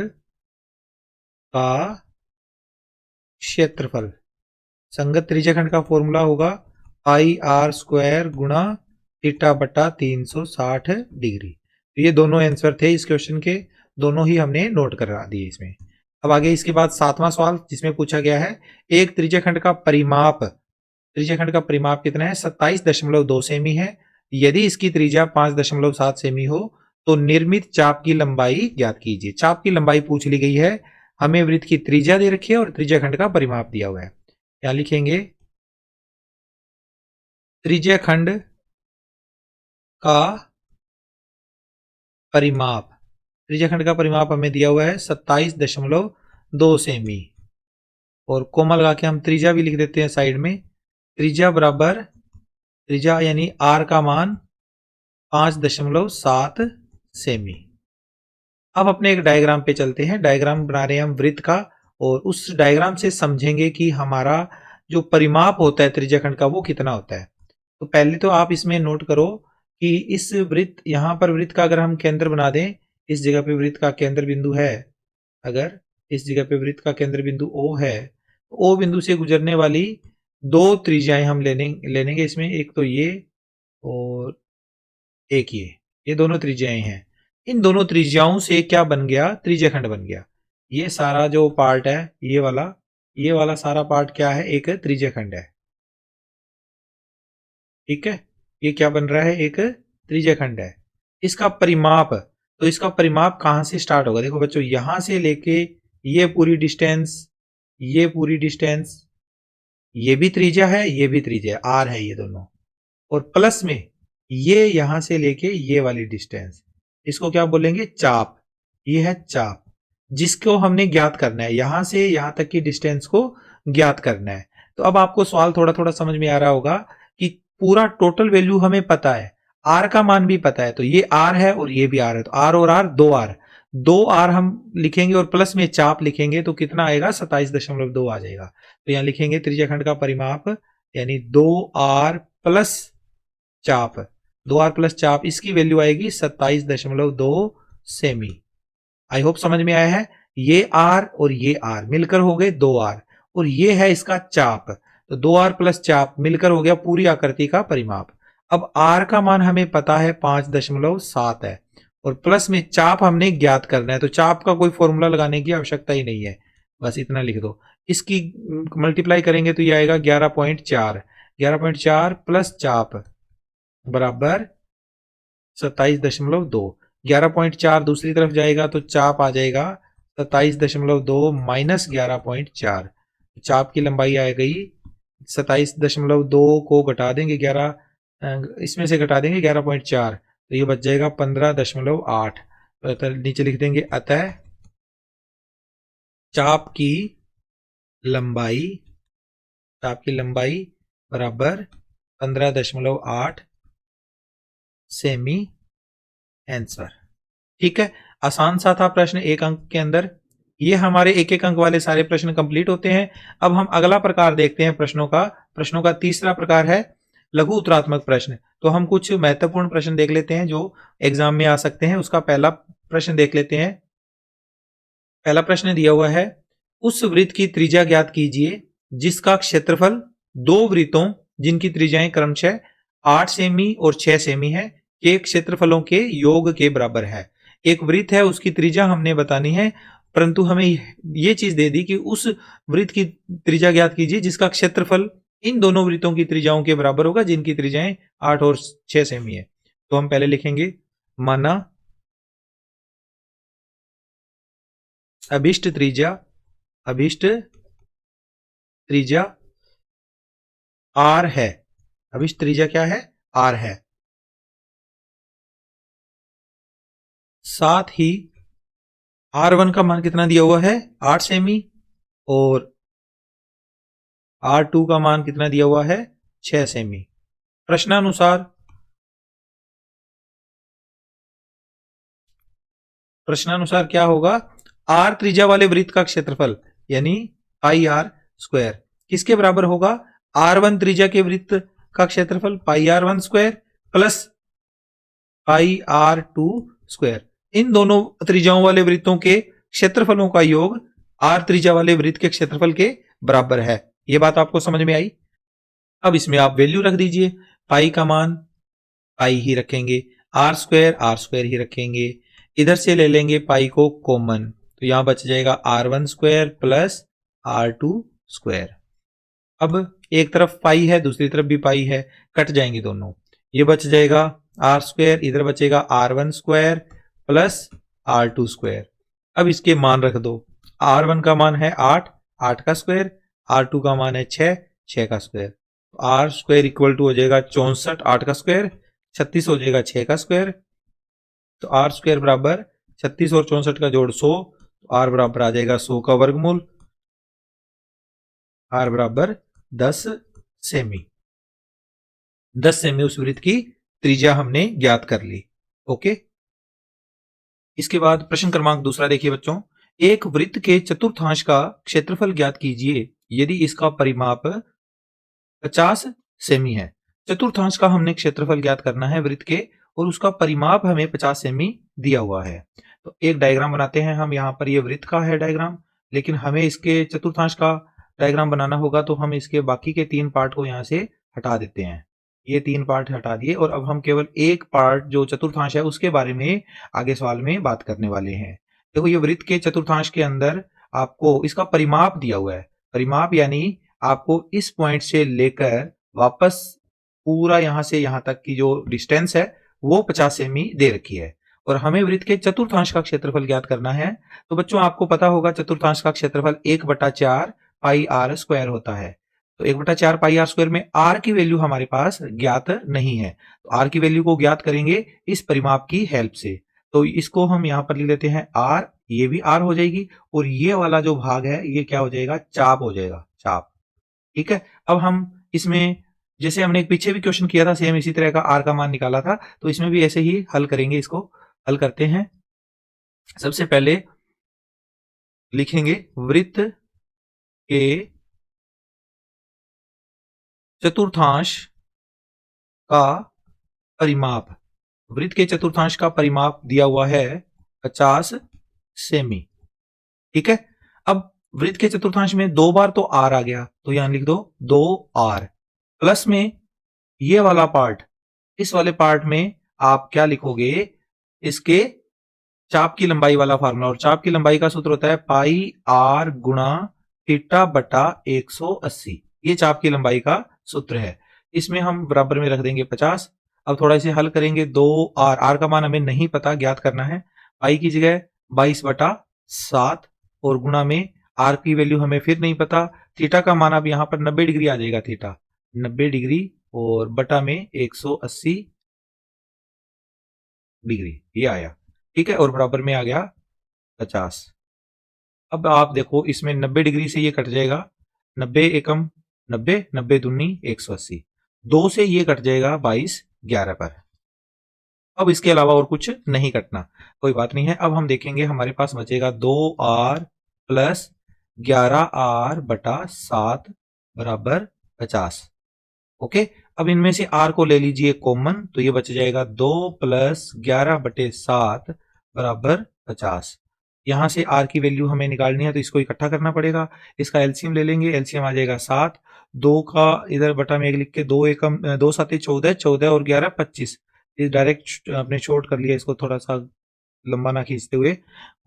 का क्षेत्रफल, संगत त्रिज्याखंड का फॉर्मूला होगा पाई आर स्क्वायर गुणा थीटा बटा 360 डिग्री। तो ये दोनों आंसर थे इस क्वेश्चन के, दोनों ही हमने नोट करा दिए इसमें। अब आगे इसके बाद 7वां सवाल जिसमें पूछा गया है, एक त्रिज्याखंड का परिमाप, त्रिज्याखंड का परिमाप कितना है 27.2 सेमी है, यदि इसकी त्रिज्या 5.7 सेमी हो तो निर्मित चाप की लंबाई ज्ञात कीजिए। चाप की लंबाई पूछ ली गई है, हमें वृत्त की त्रिज्या दे रखी है और त्रिज्याखंड का परिमाप दिया हुआ है। क्या लिखेंगे, त्रिज्याखंड का परिमाप, त्रिज्याखंड का परिमाप हमें दिया हुआ है 27.2 सेमी, और कोमा लगा के हम त्रिज्या भी लिख देते हैं साइड में, त्रिज्या बराबर, त्रिज्या यानी आर का मान 5.7 सेमी। अब अपने एक डायग्राम पे चलते हैं, डायग्राम बना रहे हैं हम वृत्त का, और उस डायग्राम से समझेंगे कि हमारा जो परिमाप होता है त्रिज्याखंड का वो कितना होता है। तो पहले तो आप इसमें नोट करो कि इस वृत्त, यहां पर वृत्त का अगर हम केंद्र बना दें, इस जगह पे वृत्त का केंद्र बिंदु है, अगर इस जगह पे वृत्त का केंद्र बिंदु O है, O बिंदु से गुजरने वाली दो त्रिज्याएं हम लेंगे इसमें, एक तो ये और एक ये दोनों त्रिज्याएं हैं। इन दोनों त्रिज्याओं से क्या बन गया, त्रिज्याखंड बन गया। ये सारा जो पार्ट है, ये वाला सारा पार्ट क्या है, एक त्रिज्याखंड है। ठीक है, ये क्या बन रहा है, एक त्रिज्याखंड है। इसका परिमाप, तो इसका परिमाप कहां से स्टार्ट होगा, देखो बच्चों, यहां से लेके ये पूरी डिस्टेंस, ये पूरी डिस्टेंस, ये भी त्रिज्या है, ये भी त्रिज्या है, आर है ये दोनों, और प्लस में ये यहां से लेके ये वाली डिस्टेंस, इसको क्या बोलेंगे, चाप। ये है चाप, जिसको हमने ज्ञात करना है, यहां से यहां तक की डिस्टेंस को ज्ञात करना है। तो अब आपको सवाल थोड़ा थोड़ा समझ में आ रहा होगा कि पूरा टोटल वैल्यू हमें पता है, आर का मान भी पता है, तो ये आर है और ये भी आर है, तो आर और आर, दो आर हम लिखेंगे और प्लस में चाप लिखेंगे, तो कितना आएगा, 27.2 आ जाएगा। तो यहां लिखेंगे त्रिज्याखंड का परिमाप, यानी 2r प्लस चाप, 2r प्लस चाप, इसकी वैल्यू आएगी 27.2 सेमी। आई होप समझ में आया है। ये r और ये r मिलकर हो गए 2r, और ये है इसका चाप, तो 2r प्लस चाप मिलकर हो गया पूरी आकृति का परिमाप। अब r का मान हमें पता है 5.7 है, और प्लस में चाप हमने ज्ञात करना है, तो चाप का कोई फॉर्मूला लगाने की आवश्यकता ही नहीं है, बस इतना लिख दो। इसकी मल्टीप्लाई करेंगे तो ये आएगा 11.4, 11.4 प्लस चाप बराबर 27.2, 11.4 दूसरी तरफ जाएगा तो चाप आ जाएगा 27.2 माइनस 11.4, चाप की लंबाई आ गई 27.2 को घटा देंगे 11, इसमें से घटा देंगे 11.4, तो ये बच जाएगा 15.8। तो नीचे लिख देंगे, अतः चाप की लंबाई बराबर 15.8 सेमी, आंसर। ठीक है, आसान सा था प्रश्न, एक अंक के अंदर। ये हमारे एक एक अंक वाले सारे प्रश्न कंप्लीट होते हैं। अब हम अगला प्रकार देखते हैं प्रश्नों का तीसरा प्रकार है लघु उत्तरात्मक प्रश्न। तो हम कुछ महत्वपूर्ण प्रश्न देख लेते हैं जो एग्जाम में आ सकते हैं। उसका पहला प्रश्न देख लेते हैं। पहला प्रश्न दिया हुआ है, उस वृत्त की त्रिज्या ज्ञात कीजिए जिसका क्षेत्रफल दो वृत्तों जिनकी त्रिज्याएं क्रमशः 8 सेमी और 6 सेमी है के क्षेत्रफलों के योग के बराबर है। एक वृत्त है, उसकी त्रिज्या हमने बतानी है, परंतु हमें यह चीज दे दी कि उस वृत्त की त्रिज्या ज्ञात कीजिए जिसका क्षेत्रफल इन दोनों वृत्तों की त्रिज्याओं के बराबर होगा जिनकी त्रिज्याएं 8 और 6 सेमी है। तो हम पहले लिखेंगे, माना अभिष्ट त्रिज्या r है। अभिष्ट त्रिज्या क्या है, r है। साथ ही R1 का मान कितना दिया हुआ है, 8 सेमी, और R2 का मान कितना दिया हुआ है, 6 सेमी। प्रश्नानुसार क्या होगा, R त्रिज्या वाले वृत्त का क्षेत्रफल यानी पाई आर स्क्वायर किसके बराबर होगा, R1 त्रिज्या के वृत्त का क्षेत्रफल pi R1 square plus pi R2 square. इन दोनों त्रिज्याओं वाले वृत्तों के क्षेत्रफलों का योग R त्रिज्या वाले वृत्त के क्षेत्रफल के बराबर है। यह बात आपको समझ में आई। अब इसमें आप वैल्यू रख दीजिए, पाई का मान पाई ही रखेंगे, R स्क्वायर ही रखेंगे, इधर से ले लेंगे पाई को कॉमन, तो यहां बच जाएगा R1 square plus R2 square. अब एक तरफ पाई है, दूसरी तरफ भी पाई है, कट जाएंगे दोनों, ये बच जाएगा R स्क्वायर, इधर बचेगा R1 square plus R2 square. अब इसके मान रख दो, R1 का मान है 8 का स्क्वायर, R2 का मान है 6 का square, R square equal to हो जाएगा 64, 8 का स्क्वायर 36 हो जाएगा 6 का स्क्वायर, तो R स्क्वायर बराबर 36 और 64 का जोड़ 100, तो R बराबर आ जाएगा 100 का वर्गमूल, R बराबर 10 सेमी। 10 सेमी उस वृत्त की त्रिज्या हमने ज्ञात कर ली। ओके, इसके बाद प्रश्न क्रमांक दूसरा देखिए बच्चों, एक वृत्त के चतुर्थांश का क्षेत्रफल ज्ञात कीजिए यदि इसका परिमाप 50 सेमी है। चतुर्थांश का हमने क्षेत्रफल ज्ञात करना है वृत्त के, और उसका परिमाप हमें 50 सेमी दिया हुआ है। तो एक डायग्राम बनाते हैं हम। यहाँ पर ये वृत्त का है डायग्राम, लेकिन हमें इसके चतुर्थांश का डायग्राम बनाना होगा, तो हम इसके बाकी के 3 पार्ट को यहाँ से हटा देते हैं। ये 3 पार्ट हटा दिए, और अब हम केवल एक पार्ट जो चतुर्थांश है उसके बारे में आगे सवाल में बात करने वाले हैं। देखो, ये वृत्त के चतुर्थांश के अंदर आपको इसका परिमाप दिया हुआ है। परिमाप यानी आपको इस पॉइंट से लेकर वापस पूरा यहां से यहां तक की जो डिस्टेंस है वो 50 सेमी दे रखी है, और हमें वृत्त के चतुर्थांश का क्षेत्रफल ज्ञात करना है। तो बच्चों, आपको पता होगा चतुर्थांश का क्षेत्रफल 1/4 पाई आर स्क्वायर होता है। तो 1/4 पाई आर स्क्वायर में आर की वैल्यू हमारे पास ज्ञात नहीं है, तो आर की वैल्यू को ज्ञात करेंगे इस परिमाप की हेल्प से। तो इसको हम यहां पर लिख लेते हैं आर, ये भी आर हो जाएगी, और ये वाला जो भाग है ये क्या हो जाएगा, चाप हो जाएगा, चाप। ठीक है। अब हम इसमें, जैसे हमने एक पीछे भी क्वेश्चन किया था सेम इसी तरह का आर का मान निकाला था, तो इसमें भी ऐसे ही हल करेंगे। इसको हल करते हैं। सबसे पहले लिखेंगे वृत्त के चतुर्थांश का परिमाप। वृत्त के चतुर्थांश का परिमाप दिया हुआ है 50 सेमी। ठीक है। अब वृत्त के चतुर्थांश में 2 बार तो आर आ गया, तो यहां लिख दो 2r, प्लस में ये वाला पार्ट, इस वाले पार्ट में आप क्या लिखोगे, इसके चाप की लंबाई वाला फार्मूला। और चाप की लंबाई का सूत्र होता है पाई आर गुणा थीटा बटा 180। ये चाप की लंबाई का सूत्र है। इसमें हम बराबर में रख देंगे 50। अब थोड़ा इसे हल करेंगे। 2r, आर का मान हमें नहीं पता, ज्ञात करना है। पाई की जगह 22/7, और गुणा में आर की वैल्यू हमें फिर नहीं पता। थीटा का मान अब यहां पर 90 डिग्री आ जाएगा, थीटा 90 डिग्री, और बटा में 180 डिग्री, ये आया। ठीक है, और बराबर में आ गया 50। अब आप देखो, इसमें 90 डिग्री से ये कट जाएगा, 90 एकम 90, 90 दूनी 180, 2 से ये कट जाएगा 22 11 पर। अब इसके अलावा और कुछ नहीं कटना, कोई बात नहीं है। अब हम देखेंगे, हमारे पास बचेगा 2r प्लस 11r बटा 7 बराबर 50। ओके। अब इनमें से r को ले लीजिए कॉमन, तो ये बच जाएगा 2 प्लस 11/7 बराबर 50। यहां से r की वैल्यू हमें निकालनी है, तो इसको इकट्ठा करना पड़ेगा। इसका एलसीएम ले लेंगे, एलसीएम आ जाएगा 7। 2 का इधर बटा में 1 लिख के 2 एकम 2 7 14, 14 और 11 25। ये डायरेक्ट आपने शॉर्ट कर लिया, इसको थोड़ा सा लंबा ना खींचते हुए,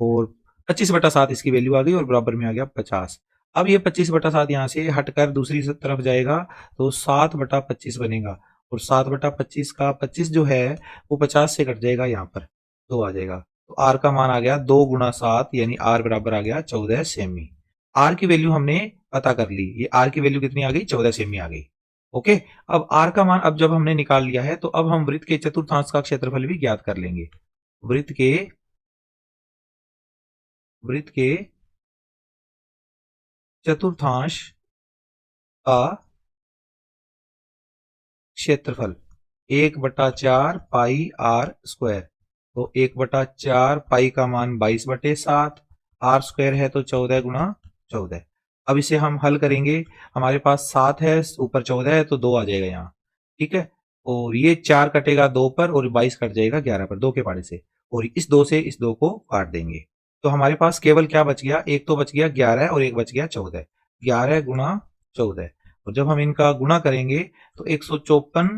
और 25/7 इसकी वैल्यू आ गई, और बराबर में आ गया 50। अब ये 25/7 यहां से हटकर दूसरी तरफ जाएगा, तो 7/25 बनेगा, और 7/25 का 25 जो है वो 50 से कट जाएगा, यहाँ पर 2 आ जाएगा। तो आर का मान आ गया 2 गुणा 7, यानी आर बराबर आ गया 14 सेमी। आर की वैल्यू हमने पता कर ली, ये आर की वैल्यू कितनी आ गई, 14 सेमी आ गई। ओके। अब आर का मान अब जब हमने निकाल लिया है, तो अब हम वृत्त के चतुर्थांश का क्षेत्रफल भी ज्ञात कर लेंगे। वृत्त के चतुर्थांश का क्षेत्रफल 1/4 पाई आर स्क्वायर। तो 1/4 पाई का मान 22/7, आर स्क्वायर है तो 14 गुणा 14। अब इसे हम हल करेंगे। हमारे पास 7 है, ऊपर 14 है, तो 2 आ जाएगा यहाँ। ठीक है। और ये 4 कटेगा 2 पर, और 22 कट जाएगा 11 पर, 2 के पाड़े से, और इस 2 से इस 2 को काट देंगे। तो हमारे पास केवल क्या बच गया, एक तो बच गया 11 और एक बच गया 14। 11 गुणा 14, और जब हम इनका गुणा करेंगे तो 154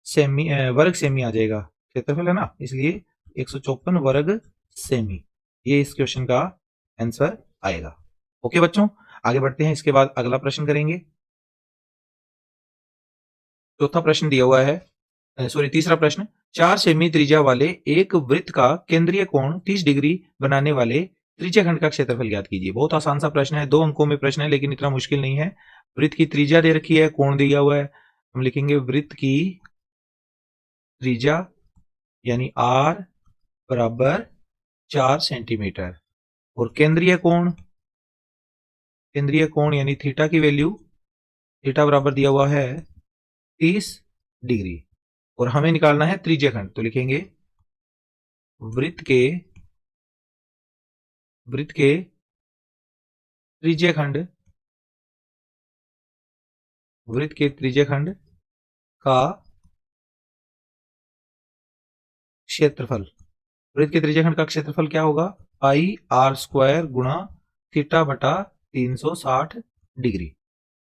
सेमी वर्ग सेमी आ जाएगा। क्षेत्रफल है ना, इसलिए 154 वर्ग सेमी, ये इस क्वेश्चन का आंसर आएगा। ओके बच्चों, आगे बढ़ते हैं। इसके बाद अगला प्रश्न करेंगे। चौथा प्रश्न दिया हुआ है, सॉरी तीसरा प्रश्न। 4 सेमी त्रिज्या वाले एक वृत्त का केंद्रीय कोण 30 डिग्री बनाने वाले त्रिज्याखंड का क्षेत्रफल ज्ञात कीजिए। बहुत आसान सा प्रश्न है, 2 अंकों में प्रश्न है, लेकिन इतना मुश्किल नहीं है। वृत्त की त्रिज्या दे रखी है, कोण दिया हुआ है। हम लिखेंगे वृत्त की त्रिज्या यानी r बराबर 4 सेंटीमीटर, और केंद्रीय कोण यानी थीटा की वैल्यू, थीटा बराबर दिया हुआ है 30 डिग्री, और हमें निकालना है त्रिज्याखंड। तो लिखेंगे वृत्त के त्रिज्याखंड, वृत्त के त्रिज्याखंड का क्षेत्रफल। वृत्त के त्रिज्याखंड का क्षेत्रफल क्या होगा? पाई आर स्क्वायर गुणा थीटा बटा 360 डिग्री।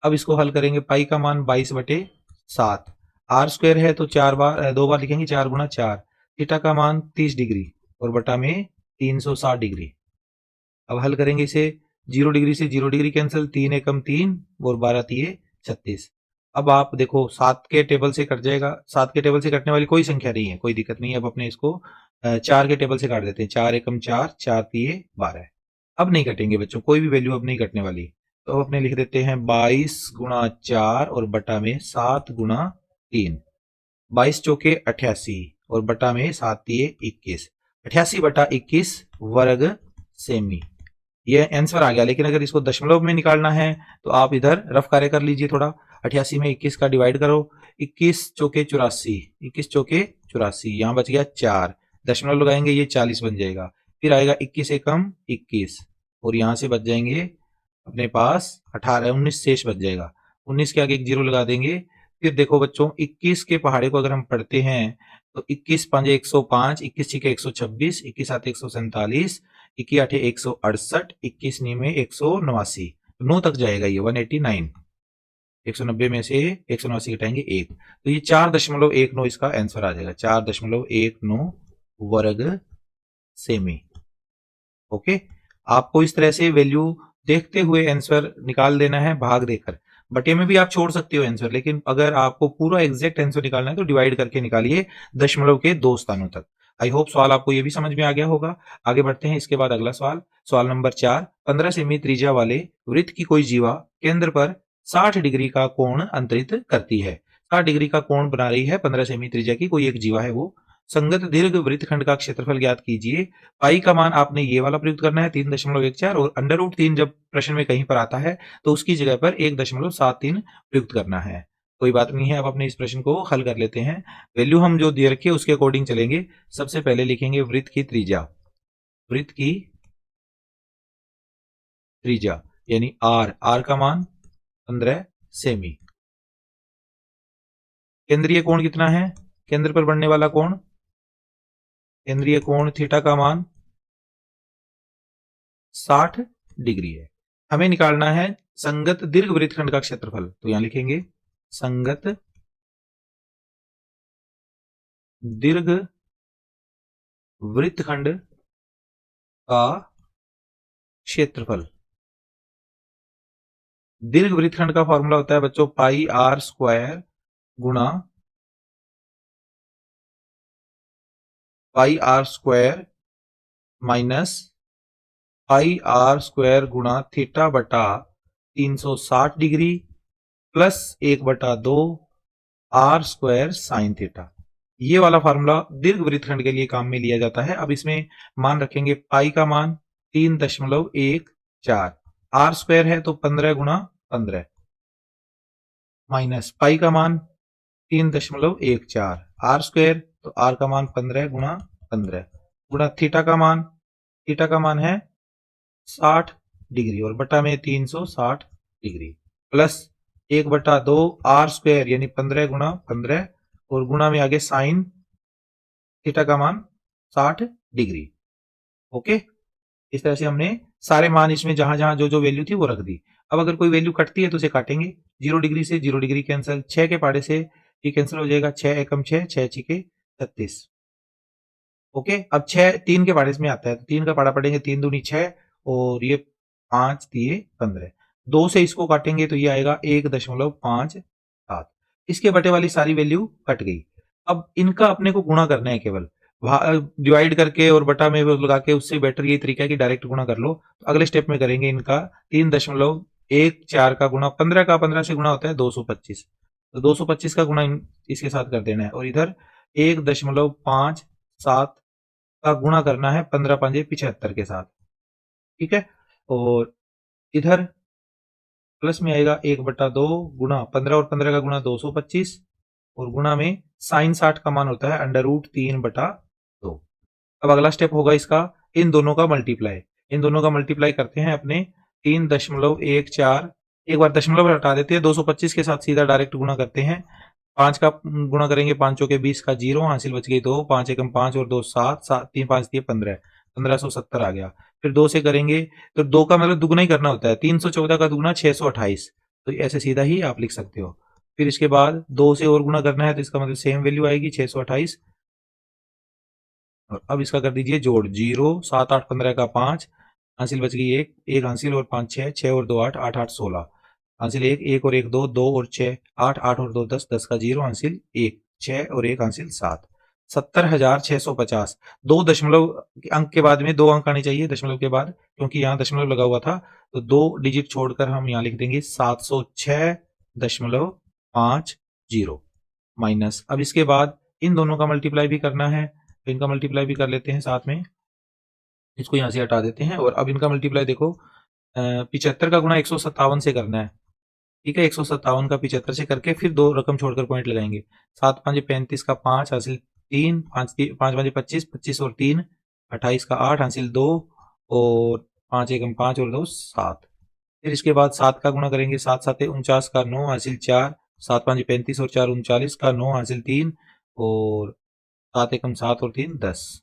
अब इसको हल करेंगे। पाई का मान 22/7, आर स्क्वायर है तो 2 बार लिखेंगे, 4 गुणा 4, थीटा का मान 30 डिग्री और बटा में 360 डिग्री। अब हल करेंगे इसे। 0 डिग्री से 0 डिग्री कैंसिल, 3 एकम 3 और 12 तिये 36। अब आप देखो 7 के टेबल से कट जाएगा। 7 के टेबल से कटने वाली कोई संख्या नहीं है, कोई दिक्कत नहीं है। अब अपने इसको 4 के टेबल से काट देते हैं। 4 एकम 4, 4 तिये 12। अब नहीं कटेंगे बच्चों, कोई भी वैल्यू अब नहीं कटने वाली। तो अब अपने लिख देते हैं 22 गुणा 4 और बटा में 7 गुणा 3। 22 चौके 88 और बटा में 7 तिये 21। 88/21 वर्ग सेमी। ये आंसर आ गया। लेकिन अगर इसको दशमलव में निकालना है तो आप इधर रफ कार्य कर लीजिए थोड़ा। 88 में 21 का डिवाइड करो। 21 चौके 84, 21 चौके 84, यहां बच गया 4, दशमलव लगाएंगे ये 40 बन जाएगा। फिर आएगा 21 एकम 21 और यहां से बच जाएंगे अपने पास 18, 19 शेष बच जाएगा। 19 के आगे एक 0 लगा देंगे। फिर देखो बच्चों 21 के पहाड़े को अगर हम पढ़ते हैं तो 21 5 105, 21 6 126, 21 7 147, 21 8 168, 21 9 में 189, 9 तक जाएगा ये 189। 190 में से 189 घटाएंगे 1, तो ये 4.19 इसका आंसर आ जाएगा। 4.19 वर्ग सेमी। ओके, आपको इस तरह से वैल्यू देखते हुए आंसर निकाल देना है भाग देकर। बटे में भी आप छोड़ सकते हो आंसर, लेकिन अगर आपको पूरा एग्जैक्ट आंसर निकालना है तो डिवाइड करके निकालिए दशमलव के 2 स्थानों तक। आई होप सवाल आपको ये भी समझ में आ गया होगा। आगे बढ़ते हैं। इसके बाद अगला सवाल, सवाल नंबर 4। 15 सेमी त्रिज्या वाले वृत्त की कोई जीवा केंद्र पर 60 डिग्री का कोण अंतरित करती है। 60 डिग्री का कोण बना रही है 15 सेमी त्रिज्या की कोई एक जीवा है वो। संगत दीर्घ वृत्तखंड का क्षेत्रफल ज्ञात कीजिए। पाई का मान आपने ये वाला प्रयुक्त करना है 3.14, और √3 जब प्रश्न में कहीं पर आता है तो उसकी जगह पर 1.73 प्रयुक्त करना है। कोई बात नहीं है। अब अपने इस प्रश्न को हल कर लेते हैं। वैल्यू हम जो दे रखी है उसके अकॉर्डिंग चलेंगे। सबसे पहले लिखेंगे वृत्त की त्रिज्या। वृत्त की त्रिज्या यानी आर का मान 15 सेमी। केंद्रीय कोण कितना है? केंद्र पर बनने वाला कोण, केंद्रीय कोण थीटा का मान 60 डिग्री है। हमें निकालना है संगत दीर्घ वृत्तखंड का क्षेत्रफल। तो यहां लिखेंगे संगत दीर्घ वृत्तखंड का क्षेत्रफल। दीर्घ वृत्तखंड का फॉर्मूला होता है बच्चों पाई आर स्क्वायर गुणा pi R square minus pi R square गुणा थीटा बटा 360 degree plus 1/2 R square sine theta. ये वाला फार्मूला दीर्घ वृत्तखंड के लिए काम में लिया जाता है। अब इसमें मान रखेंगे पाई का मान 3.14, आर स्क्वायर है तो 15 गुणा 15 माइनस पाई का मान 3.14, आर स्क्वायर तो आर का मान 15 गुणा 15 गुणा थीटा का मान है 60 डिग्री और बटा में 360 डिग्री प्लस 1/2 आर स्क्वायर यानी 15 गुणा 15 और गुणा में आगे साइन थीटा का मान 60 डिग्री। ओके, इस तरह से हमने सारे मान इसमें जहां जहां जो जो वैल्यू थी वो रख दी। अब अगर कोई वैल्यू कटती है तो उसे काटेंगे। 0 डिग्री से 0 डिग्री कैंसिल, 6 के पाड़े से ये कैंसिल हो जाएगा। 6 एकम 6, 6 छिके 36। ओके, अब 6 3 के पाड़े में आता है तो 3 का पाड़ा पड़ेंगे, 3 दूनी 6 और ये 5 दिए 15। 2 से इसको काटेंगे तो ये आएगा 1.57। इसके बटे वाली सारी वैल्यू कट गई। अब इनका अपने को गुणा करना है केवल, डिवाइड करके और बटा में लगा के। उससे बेटर ये तरीका है कि डायरेक्ट गुणा कर लो। तो अगले स्टेप में करेंगे इनका 3.14 का गुणा 15 का 15 से गुणा होता है 225, तो 225 का गुणा इसके साथ कर देना है और इधर 1.57 का गुणा करना है 15 पंजे 75 के साथ। ठीक है, और इधर प्लस में आएगा 1/2 गुणा 15 और 15 का गुणा 225 और गुणा में साइन 60 का मान होता है √3/2। अब अगला स्टेप होगा इसका इन दोनों का मल्टीप्लाई। इन दोनों का मल्टीप्लाई करते हैं अपने 3.14, एक बार दशमलव हटा देते हैं, 225 के साथ सीधा डायरेक्ट गुणा करते हैं 5 का गुणा करेंगे, 5 चौके 20 का 0, हासिल बच गई 2, 5 एकम 5 और 2 7, 7 3 5 दिए 15, 1570 आ गया। फिर 2 से करेंगे तो 2 का मतलब दुगना ही करना होता है, 314 का दुगना 628, तो ऐसे सीधा ही आप लिख सकते हो। फिर इसके बाद 2 से और गुणा करना है तो इसका मतलब सेम वैल्यू आएगी 628, और अब इसका कर दीजिए जोड़, 0 7 8 15 का 5, हासिल बच गई 1, 1 हासिल और 5 6, 6 और 2 8, 8 8 16, हासिल 1, 1 और 1 2, 2 और 6 8, 8 और 2 10, 10 का 0, हासिल 1, 6 और 1 हासिल 7, 70,650। 2 दशमलव अंक के बाद में 2 अंक आने चाहिए दशमलव के बाद, क्योंकि यहाँ दशमलव लगा हुआ था, तो 2 डिजिट छोड़कर हम यहाँ लिख देंगे 706.50 माइनस। अब इसके बाद इन दोनों का मल्टीप्लाई भी करना है, तो इनका मल्टीप्लाई भी कर लेते हैं साथ में, इसको यहां से हटा देते हैं। और अब इनका मल्टीप्लाई देखो, 75 का गुणा 157 से करना है, ठीक है, 157 का 75 से करके फिर दो रकम छोड़कर पॉइंट लगाएंगे। 7 5 35 का 5 हासिल 3, 5 5 5 25, 25 और 3 28 का 8 हासिल 2, और 5 एकम 5 और 2 7। फिर इसके बाद 7 का गुणा करेंगे, 7 7 49 का 9 हासिल 4, 7 5 35 और 4 39 का 9 हासिल 3, और 7 एकम 7 और 3 10।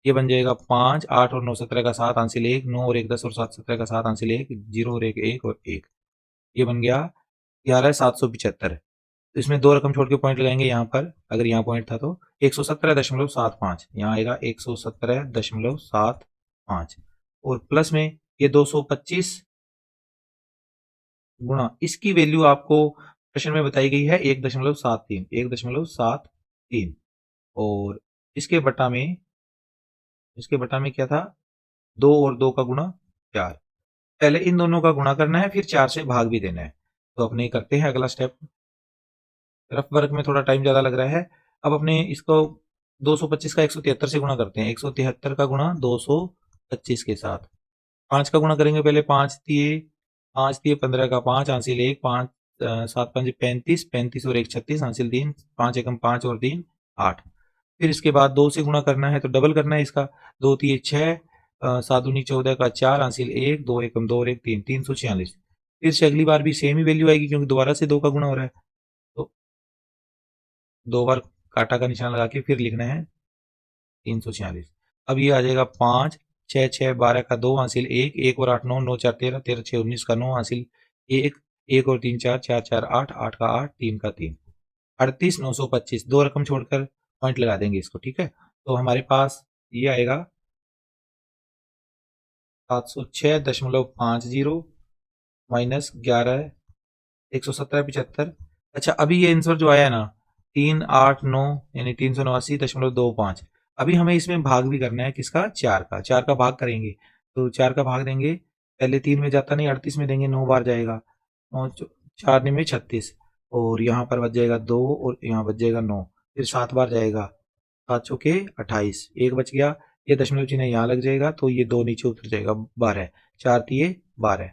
ये बन जाएगा 5 8 और 9 17 का 7 हासिल 1, 9 और 1 10 और 7 17 का 7 हासिल 1, 0 और 1 1 और 1। ये बन गया 11,775। तो इसमें दो रकम छोड़ के पॉइंट लगाएंगे यहाँ पर, अगर यहाँ पॉइंट था तो 117.75, यहाँ आएगा 117.75, और प्लस में ये 225 गुणा, इसकी वैल्यू आपको प्रश्न में बताई गई है 1.73, 1.73, और इसके बटा में क्या था, 2 और 2 का गुणा 4। पहले इन दोनों का गुणा करना है, फिर 4 से भाग भी देना है। तो अपने करते हैं अगला स्टेप, रफ वर्क में थोड़ा टाइम ज्यादा लग रहा है। अब अपने इसको 225 का 173 से गुणा करते हैं, 173 का गुणा 225 के साथ। 5 का गुणा करेंगे पहले, 5 दिए 15 का 5 हासिल 1, 5 7 5 35, 35 और 1 36 हासिल 3, 5 एकम 5 और 3 8। फिर इसके बाद 2 से गुणा करना है तो डबल करना है इसका, 2 3 6, 7 दूनी 14 का 4 हासिल 1, 2 एकम 2 और 1 3, 346। फिर से अगली बार भी सेम ही वैल्यू आएगी, क्योंकि दोबारा से 2 का गुणा हो रहा है, तो 2 बार काटा का निशान लगा के फिर लिखना है 346। अब ये आ जाएगा 5 6 6 12 का 2 हासिल 1, 1 और 8 9, 9 4 13, 13 6 19 का 9 हासिल 1, 1 और 3 4, 4 4 8, 8 का 8, 3 का 3, 38,925। दो रकम छोड़कर पॉइंट लगा देंगे इसको, ठीक है। तो हमारे पास ये आएगा 706.50 माइनस 11 117.75। अच्छा, अभी ये आंसर जो आया है ना 389, यानी 389.25, अभी हमें इसमें भाग भी करना है, किसका, 4 का। 4 का भाग करेंगे तो 4 का भाग देंगे, पहले 3 में जाता नहीं, 38 में देंगे, 9 बार जाएगा, 4 में 36, और यहाँ पर बच जाएगा 2, और यहाँ बच जाएगा 9, फिर 7 बार जाएगा, 7 चौके 28, एक बच गया, ये दशमलव चिन्ह यहाँ लग जाएगा, तो ये 2 नीचे उतर जाएगा, 12, 4 दिए 12,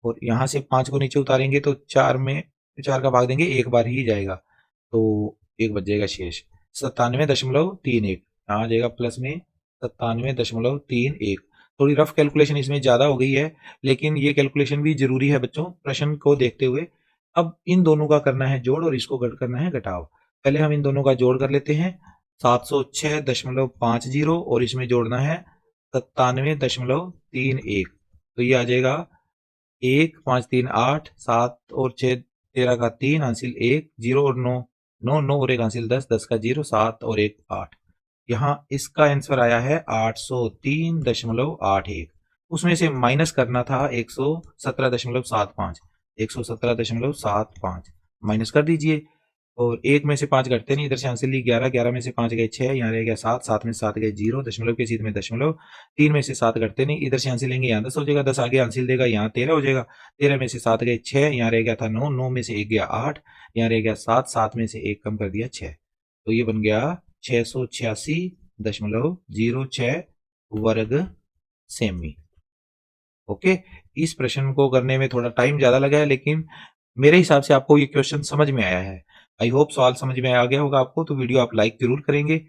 और यहाँ से 5 को नीचे उतारेंगे तो 4 का भाग देंगे, एक बार ही जाएगा, तो एक बच जाएगा शेष 97.31, यहाँ आ जाएगा प्लस में 97.31। थोड़ी रफ कैलकुलेशन इसमें ज्यादा हो गई है, लेकिन ये कैलकुलेशन भी जरूरी है बच्चों प्रश्न को देखते हुए। अब इन दोनों का करना है जोड़, और इसको करना है घटाव। पहले हम इन दोनों का जोड़ कर लेते हैं, 706.50, और इसमें जोड़ना है 97.31, तो ये आ जाएगा 1 5 3 8, 7 और 6 13 का 3 हासिल 1, 0 और 9 9 9 और 1 हासिल 10, 10 का 0, 7 और 1 8। यहाँ इसका आंसर आया है 803.81। उसमें से माइनस करना था 117.75, 117.75 माइनस कर दीजिए, और 1 में से 5 घटते नहीं, इधर से आंसर ली 11, 11 में से 5 गए 6, यहाँ रह गया 7, 7 में से 7 गए 0, दशमलव के सीध में दशमलव, 3 में से 7 घटते नहीं, इधर से आंसर लेंगे, यहाँ 10 हो जाएगा, 10 आगे आंसर देगा, यहाँ 13 हो जाएगा, 13 में से 7 गए 6, यहाँ रह गया था 9, 9 में से 1 गया 8, यहाँ रह गया 7, 7 में से 1 कम कर दिया 6, तो ये बन गया 686.06 वर्ग सेमी। ओके, इस प्रश्न को करने में थोड़ा टाइम ज्यादा लगा है, लेकिन मेरे हिसाब से आपको ये क्वेश्चन समझ में आया है। आई होप सवाल समझ में आ गया होगा आपको, तो वीडियो आप लाइक जरूर करेंगे।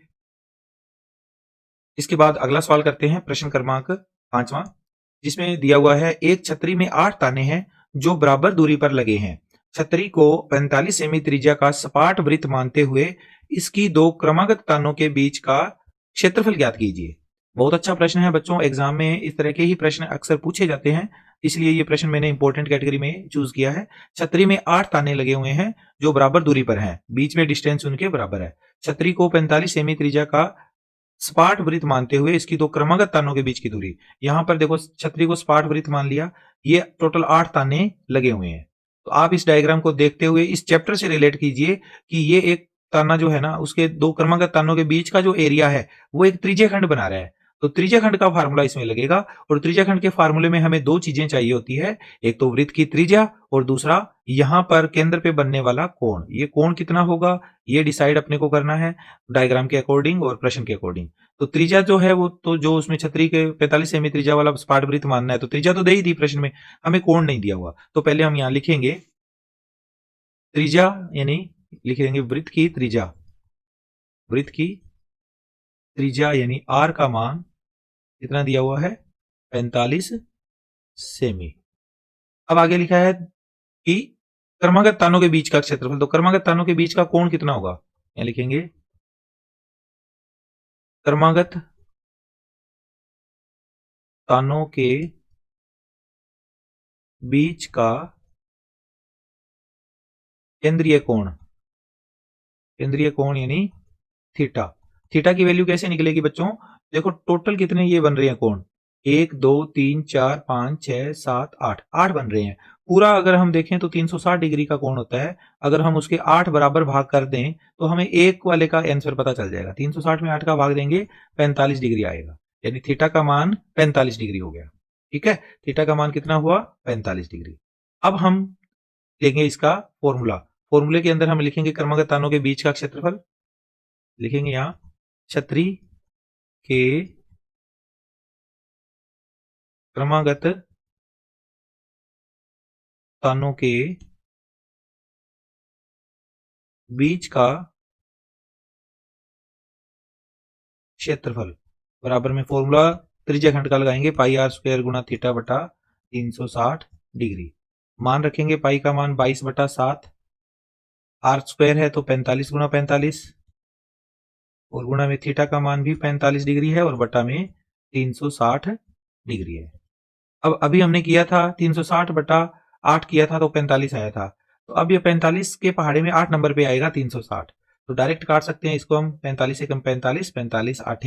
इसके बाद अगला सवाल करते हैं, प्रश्न क्रमांक 5वां, जिसमें दिया हुआ है एक छतरी में 8 ताने हैं जो बराबर दूरी पर लगे हैं। छतरी को 45 सेमी त्रिज्या का सपाट वृत्त मानते हुए इसकी दो क्रमागत तानों के बीच का क्षेत्रफल ज्ञात कीजिए। बहुत अच्छा प्रश्न है बच्चों, एग्जाम में इस तरह के ही प्रश्न अक्सर पूछे जाते हैं, इसलिए ये प्रश्न मैंने इंपॉर्टेंट कैटेगरी में चूज किया है। छतरी में 8 ताने लगे हुए हैं जो बराबर दूरी पर हैं, बीच में डिस्टेंस उनके बराबर है। छतरी को 45 सेमी त्रिज्या का सपाट वृत्त मानते हुए इसकी दो क्रमागत तानों के बीच की दूरी, यहां पर देखो छतरी को सपाट वृत्त मान लिया, ये टोटल 8 ताने लगे हुए हैं। तो आप इस डायग्राम को देखते हुए इस चैप्टर से रिलेट कीजिए कि ये एक ताना जो है ना, उसके दो क्रमागत तानों के बीच का जो एरिया है वो एक त्रिज्याखंड बना रहा है। तो त्रिज्याखंड का फार्मूला इसमें लगेगा, और त्रिज्याखंड के फार्मूले में हमें दो चीजें चाहिए होती है, एक तो वृत्त की त्रिज्या और दूसरा यहां पर केंद्र पे बनने वाला कोण। ये कोण कितना होगा ये डिसाइड अपने को करना है डायग्राम के अकॉर्डिंग और प्रश्न के अकॉर्डिंग। तो त्रिज्या जो है वो तो जो उसमें छतरी के 45 सेमी त्रिज्या वाला सपाट वृत्त मानना है, तो त्रिज्या तो दे ही दी प्रश्न में, हमें कोण नहीं दिया हुआ। तो पहले हम यहां लिखेंगे त्रिज्या, यानी लिखेंगे वृत्त की त्रिज्या, वृत्त की त्रिज्या यानी आर का मान कितना दिया हुआ है 45 सेमी। अब आगे लिखा है कि क्रमागत तानों के बीच का क्षेत्रफल, तो क्रमागत तानों के बीच का कोण कितना होगा, यहां लिखेंगे क्रमागत तानों के बीच का केंद्रीय कोण, केंद्रीय कोण यानी थीटा। थीटा की वैल्यू कैसे निकलेगी बच्चों, देखो टोटल कितने ये बन रहे हैं कोण, 1 2 3 4 5 6 7 8, 8 बन रहे हैं। पूरा अगर हम देखें तो 360 डिग्री का कोण होता है, अगर हम उसके 8 बराबर भाग कर दें तो हमें एक वाले का आंसर पता चल जाएगा। 360 में 8 का भाग देंगे 45 डिग्री आएगा, यानी थीटा का मान 45 डिग्री हो गया। ठीक है, थीटा का मान कितना हुआ 45 डिग्री। अब हम लेंगे इसका फॉर्मूला, फॉर्मूले के अंदर हम लिखेंगे क्रमागत तानों के बीच का क्षेत्रफल, लिखेंगे यहां छतरी के क्रमागत तानों के बीच का क्षेत्रफल बराबर में फॉर्मूला त्रिज्याखंड का लगाएंगे, पाई आर स्क्वायर गुणा थीटा बटा 360 डिग्री। मान रखेंगे पाई का मान 22 बटा 7, आर स्क्वायर है तो 45 गुणा 45, और गुणा में थीटा का मान भी 45 डिग्री है और बटा में 360 डिग्री है। अब अभी हमने किया था 360 बटा 8 किया था तो 45 आया था, तो अब ये 45 के पहाड़े में 8 नंबर पे आएगा 360, तो डायरेक्ट काट सकते हैं इसको हम, 45 से कम 45, 45 8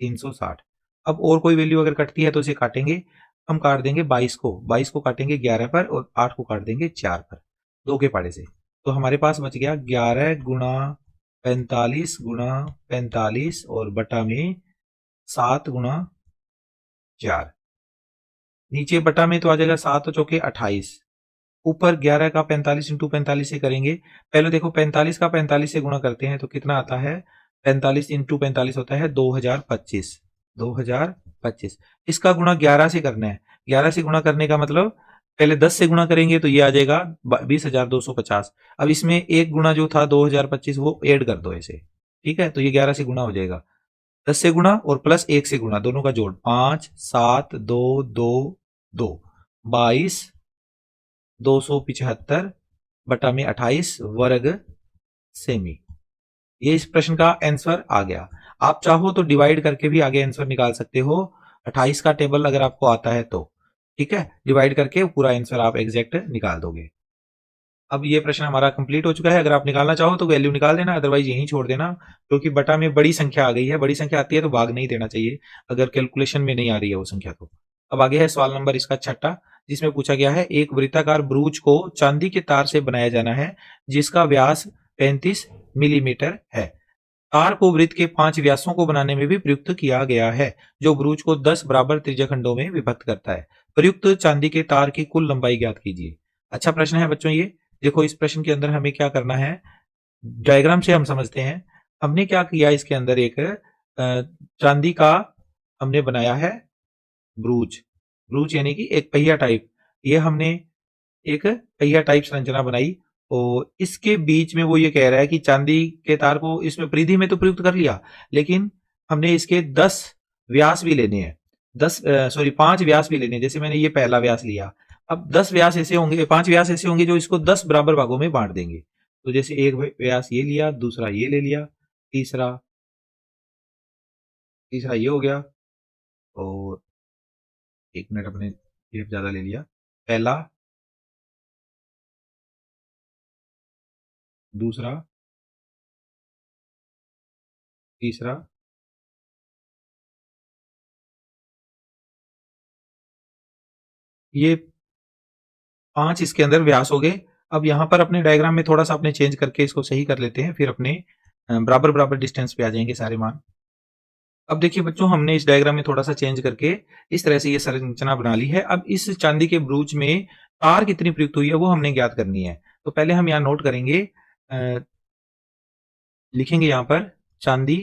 360। अब और कोई वैल्यू अगर कटती है तो इसे काटेंगे, हम काट देंगे 22 को, 22 को काटेंगे 11 पर और 8 को काट देंगे 4 पर, 2 के पहाड़े से, तो हमारे पास बच गया 11 गुणा 45 गुणा 45 और बटा में 7 गुणा 4, नीचे बटा में तो आ जाएगा 7 चौके 28, ऊपर 11 का 45 इंटू 45 से करेंगे। पहले देखो 45 का 45 से गुणा करते हैं तो कितना आता है, 45 इंटू 45 होता है 2025, 2025। इसका गुणा 11 से करना है, 11 से गुणा करने का मतलब पहले 10 से गुणा करेंगे तो ये आ जाएगा 20,250। अब इसमें एक गुणा जो था 2025 वो ऐड कर दो ऐसे, ठीक है, तो ये 11 से गुणा हो जाएगा, 10 से गुणा और प्लस 1 से गुणा, दोनों का जोड़, 5 7 2 2 2 22 275 बटा में 28 वर्ग सेमी। ये इस प्रश्न का आंसर आ गया। आप चाहो तो डिवाइड करके भी आगे आंसर निकाल सकते हो, 28 का टेबल अगर आपको आता है तो, ठीक है, डिवाइड करके पूरा आंसर आप एग्जैक्ट निकाल दोगे। अब ये प्रश्न हमारा कंप्लीट हो चुका है, अगर आप निकालना चाहो तो वैल्यू निकाल देना, अदरवाइज यहीं छोड़ देना, क्योंकि बटा में बड़ी संख्या आ गई है, बड़ी संख्या आती है तो भाग नहीं देना चाहिए अगर कैलकुलेशन में नहीं आ रही है वो संख्या तो। अब आगे है सवाल नंबर इसका 6, जिसमें पूछा गया है एक वृत्ताकार ब्रूच को चांदी के तार से बनाया जाना है जिसका व्यास 35 मिलीमीटर है। तार को वृत्त के 5 व्यासों को बनाने में भी प्रयुक्त किया गया है जो ब्रूच को 10 बराबर त्रिज्याखंडों में विभक्त करता है। प्रयुक्त चांदी के तार की कुल लंबाई ज्ञात कीजिए। अच्छा प्रश्न है बच्चों ये, देखो इस प्रश्न के अंदर हमें क्या करना है, डायग्राम से हम समझते हैं। हमने क्या किया, इसके अंदर एक चांदी का हमने बनाया है ब्रूच, ब्रूच यानी कि एक पहिया टाइप, ये हमने एक पहिया टाइप संरचना बनाई और इसके बीच में वो ये कह रहा है कि चांदी के तार को इसमें परिधि में तो प्रयुक्त कर लिया, लेकिन हमने इसके 10 व्यास भी लेने हैं, 5 व्यास भी लेने हैं। जैसे मैंने ये पहला व्यास लिया, अब 10 व्यास ऐसे होंगे, 5 व्यास ऐसे होंगे जो इसको 10 बराबर भागों में बांट देंगे। तो जैसे एक व्यास ये लिया, दूसरा ये ले लिया, तीसरा ये हो गया, और एक मिनट, अपने टेप ज्यादा ले लिया, पहला, दूसरा, तीसरा, ये 5 इसके अंदर व्यास हो गए। अब यहां पर अपने डायग्राम में थोड़ा सा अपने चेंज करके इसको सही कर लेते हैं, फिर अपने बराबर बराबर डिस्टेंस पे आ जाएंगे सारे मान। अब देखिए बच्चों, हमने इस डायग्राम में थोड़ा सा चेंज करके इस तरह से ये संरचना बना ली है। अब इस चांदी के ब्रूच में तार कितनी प्रयुक्त हुई है वो हमने ज्ञात करनी है। तो पहले हम यहाँ नोट करेंगे, लिखेंगे यहाँ पर चांदी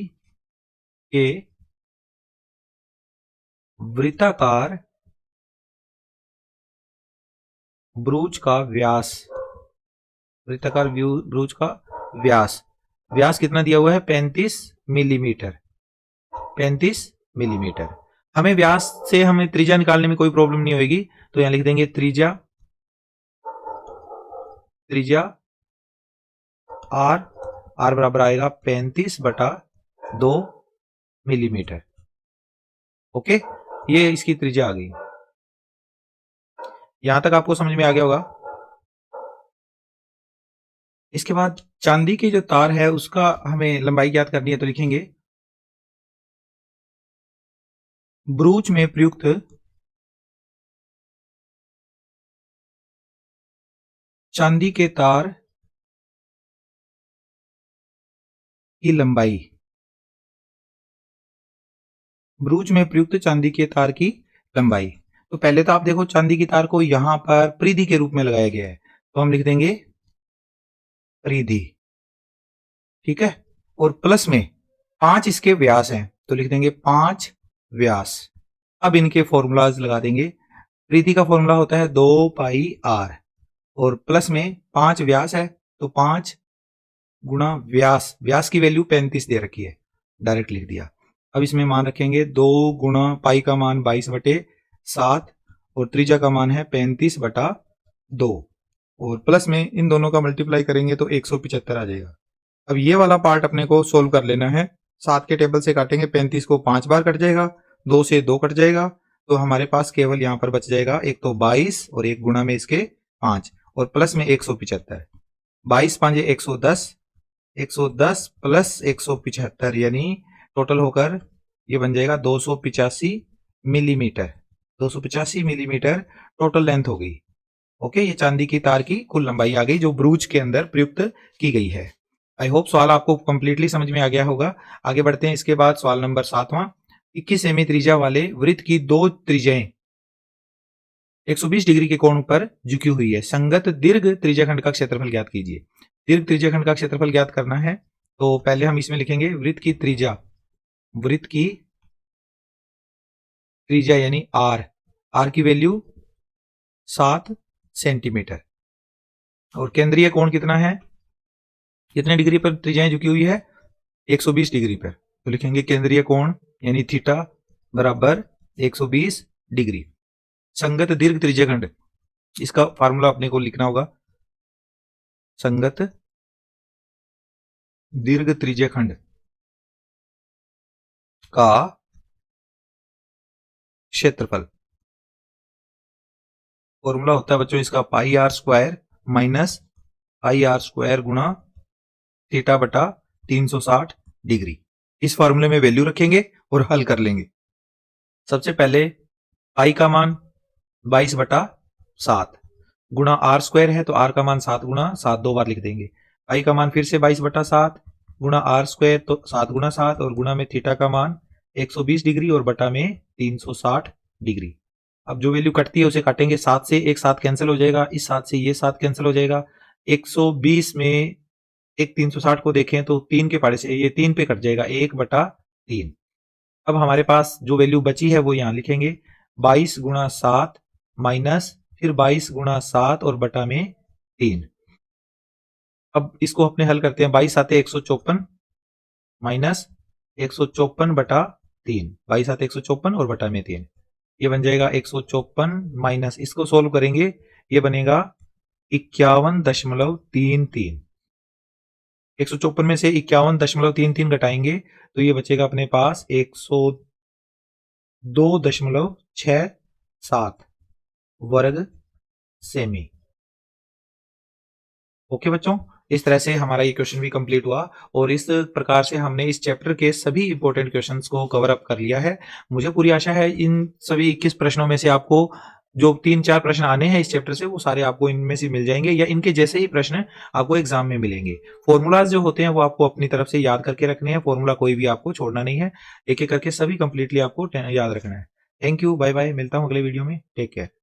के वृत्ताकार ब्रूच का व्यास, वृत्ताकार ब्रूच का व्यास, व्यास कितना दिया हुआ है, 35 मिलीमीटर, 35 मिलीमीटर। हमें व्यास से हमें त्रिज्या निकालने में कोई प्रॉब्लम नहीं होगी, तो यहां लिख देंगे त्रिज्या, त्रिज्या आर, आर बराबर आएगा 35/2 मिलीमीटर। ओके, ये इसकी त्रिज्या आ गई। यहां तक आपको समझ में आ गया होगा। इसके बाद चांदी की जो तार है उसका हमें लंबाई ज्ञात करनी है, तो लिखेंगे ब्रूच में प्रयुक्त चांदी के तार की लंबाई, ब्रूच में प्रयुक्त चांदी के तार की लंबाई। तो पहले तो आप देखो, चांदी की तार को यहां पर परिधि के रूप में लगाया गया है, तो हम लिख देंगे परिधि, ठीक है। और प्लस में 5 इसके व्यास हैं, तो लिख देंगे 5 व्यास। अब इनके फॉर्मूलाज लगा देंगे। परिधि का फॉर्मूला होता है 2πr, और प्लस में 5 व्यास है, तो 5 गुणा व्यास, व्यास की वैल्यू 35 दे रखी है, डायरेक्ट लिख दिया। अब इसमें मान रखेंगे 2 गुणा पाई का मान 22/7, और त्रिज्या का मान है 35/2, और प्लस में इन दोनों का मल्टीप्लाई करेंगे तो 175 आ जाएगा। अब ये वाला पार्ट अपने को सोल्व कर लेना है। 7 के टेबल से काटेंगे, 35 को 5 बार कट जाएगा, 2 से 2 कट जाएगा, तो हमारे पास केवल यहाँ पर बच जाएगा एक तो 22 और एक गुणा में इसके 5, और प्लस में 175, 22 5 110, 110 प्लस 175, यानी टोटल होकर ये बन जाएगा 285 मिलीमीटर, 285 मिलीमीटर टोटल लेंथ हो गई। ओके, ये चांदी की तार की कुल लंबाई आ गई जो ब्रूच के अंदर प्रयुक्त की गई है। आई होप सवाल आपको कंप्लीटली समझ में आ गया होगा। आगे बढ़ते हैं। इसके बाद सवाल नंबर 7वां, 21 सेमी त्रिज्या वाले वृत्त की दो त्रिज्याएं 120 डिग्री के कोण पर झुकी हुई है, संगत दीर्घ त्रिज्याखंड का क्षेत्रफल ज्ञात कीजिए। दीर्घ त्रिज्याखंड का क्षेत्रफल ज्ञात करना है, तो पहले हम इसमें लिखेंगे वृत्त की त्रिज्या, वृत्त की त्रिज्या यानी आर, आर की वैल्यू 7 सेंटीमीटर, और केंद्रीय कोण कितना है, कितने डिग्री पर त्रिज्याएं झुकी हुई है, 120 डिग्री पर, तो लिखेंगे केंद्रीय कोण यानी थीटा बराबर 120 डिग्री। संगत दीर्घ त्रिज्याखंड, इसका फार्मूला अपने को लिखना होगा, संगत दीर्घ त्रिज्याखंड का क्षेत्रफल, फॉर्मूला होता है बच्चों इसका pi R square minus pi R square गुणा थीटा बटा 360 डिग्री। इस फॉर्मूले में वैल्यू रखेंगे और हल कर लेंगे। सबसे पहले पाई का मान 22/7 गुणा आर स्क्वायर है, तो आर का मान 7 गुणा 7 दो बार लिख देंगे। पाई का मान फिर से 22/7 गुणा आर स्क्वायर, तो 7 गुणा 7, और गुणा में थीटा का मान 120 डिग्री और बटा में 360 डिग्री। अब जो वैल्यू कटती है उसे काटेंगे, 7 से एक 7 कैंसिल हो जाएगा, इस 7 से ये 7 कैंसिल हो जाएगा। 120 में एक 360 को देखें तो 3 के पाड़े से ये 3 पे कट जाएगा, 1/3। अब हमारे पास जो वैल्यू बची है वो यहां लिखेंगे, 22 गुणा 7 माइनस फिर 22 गुणा 7 और बटा में 3। अब इसको अपने हल करते हैं, 22 7 154 माइनस 154/3, 22 7 154 और बटा में 3। ये बन जाएगा 154 माइनस इसको सोल्व करेंगे, ये बनेगा 51.33। 154 में से 51.33 घटाएंगे तो ये बचेगा अपने पास 102.67 वर्ग सेमी। ओके बच्चों, इस तरह से हमारा ये क्वेश्चन भी कंप्लीट हुआ और इस प्रकार से हमने इस चैप्टर के सभी इंपॉर्टेंट क्वेश्चंस को कवर अप कर लिया है। मुझे पूरी आशा है इन सभी 21 प्रश्नों में से आपको जो 3-4 प्रश्न आने हैं इस चैप्टर से वो सारे आपको इनमें से मिल जाएंगे या इनके जैसे ही प्रश्न आपको एग्जाम में मिलेंगे। फॉर्मूलाज जो होते हैं वो आपको अपनी तरफ से याद करके रखने हैं, फॉर्मूला कोई भी आपको छोड़ना नहीं है, एक एक करके सभी कंप्लीटली आपको याद रखना है। थैंक यू, बाय बाय, मिलता हूँ अगले वीडियो में, टेक केयर।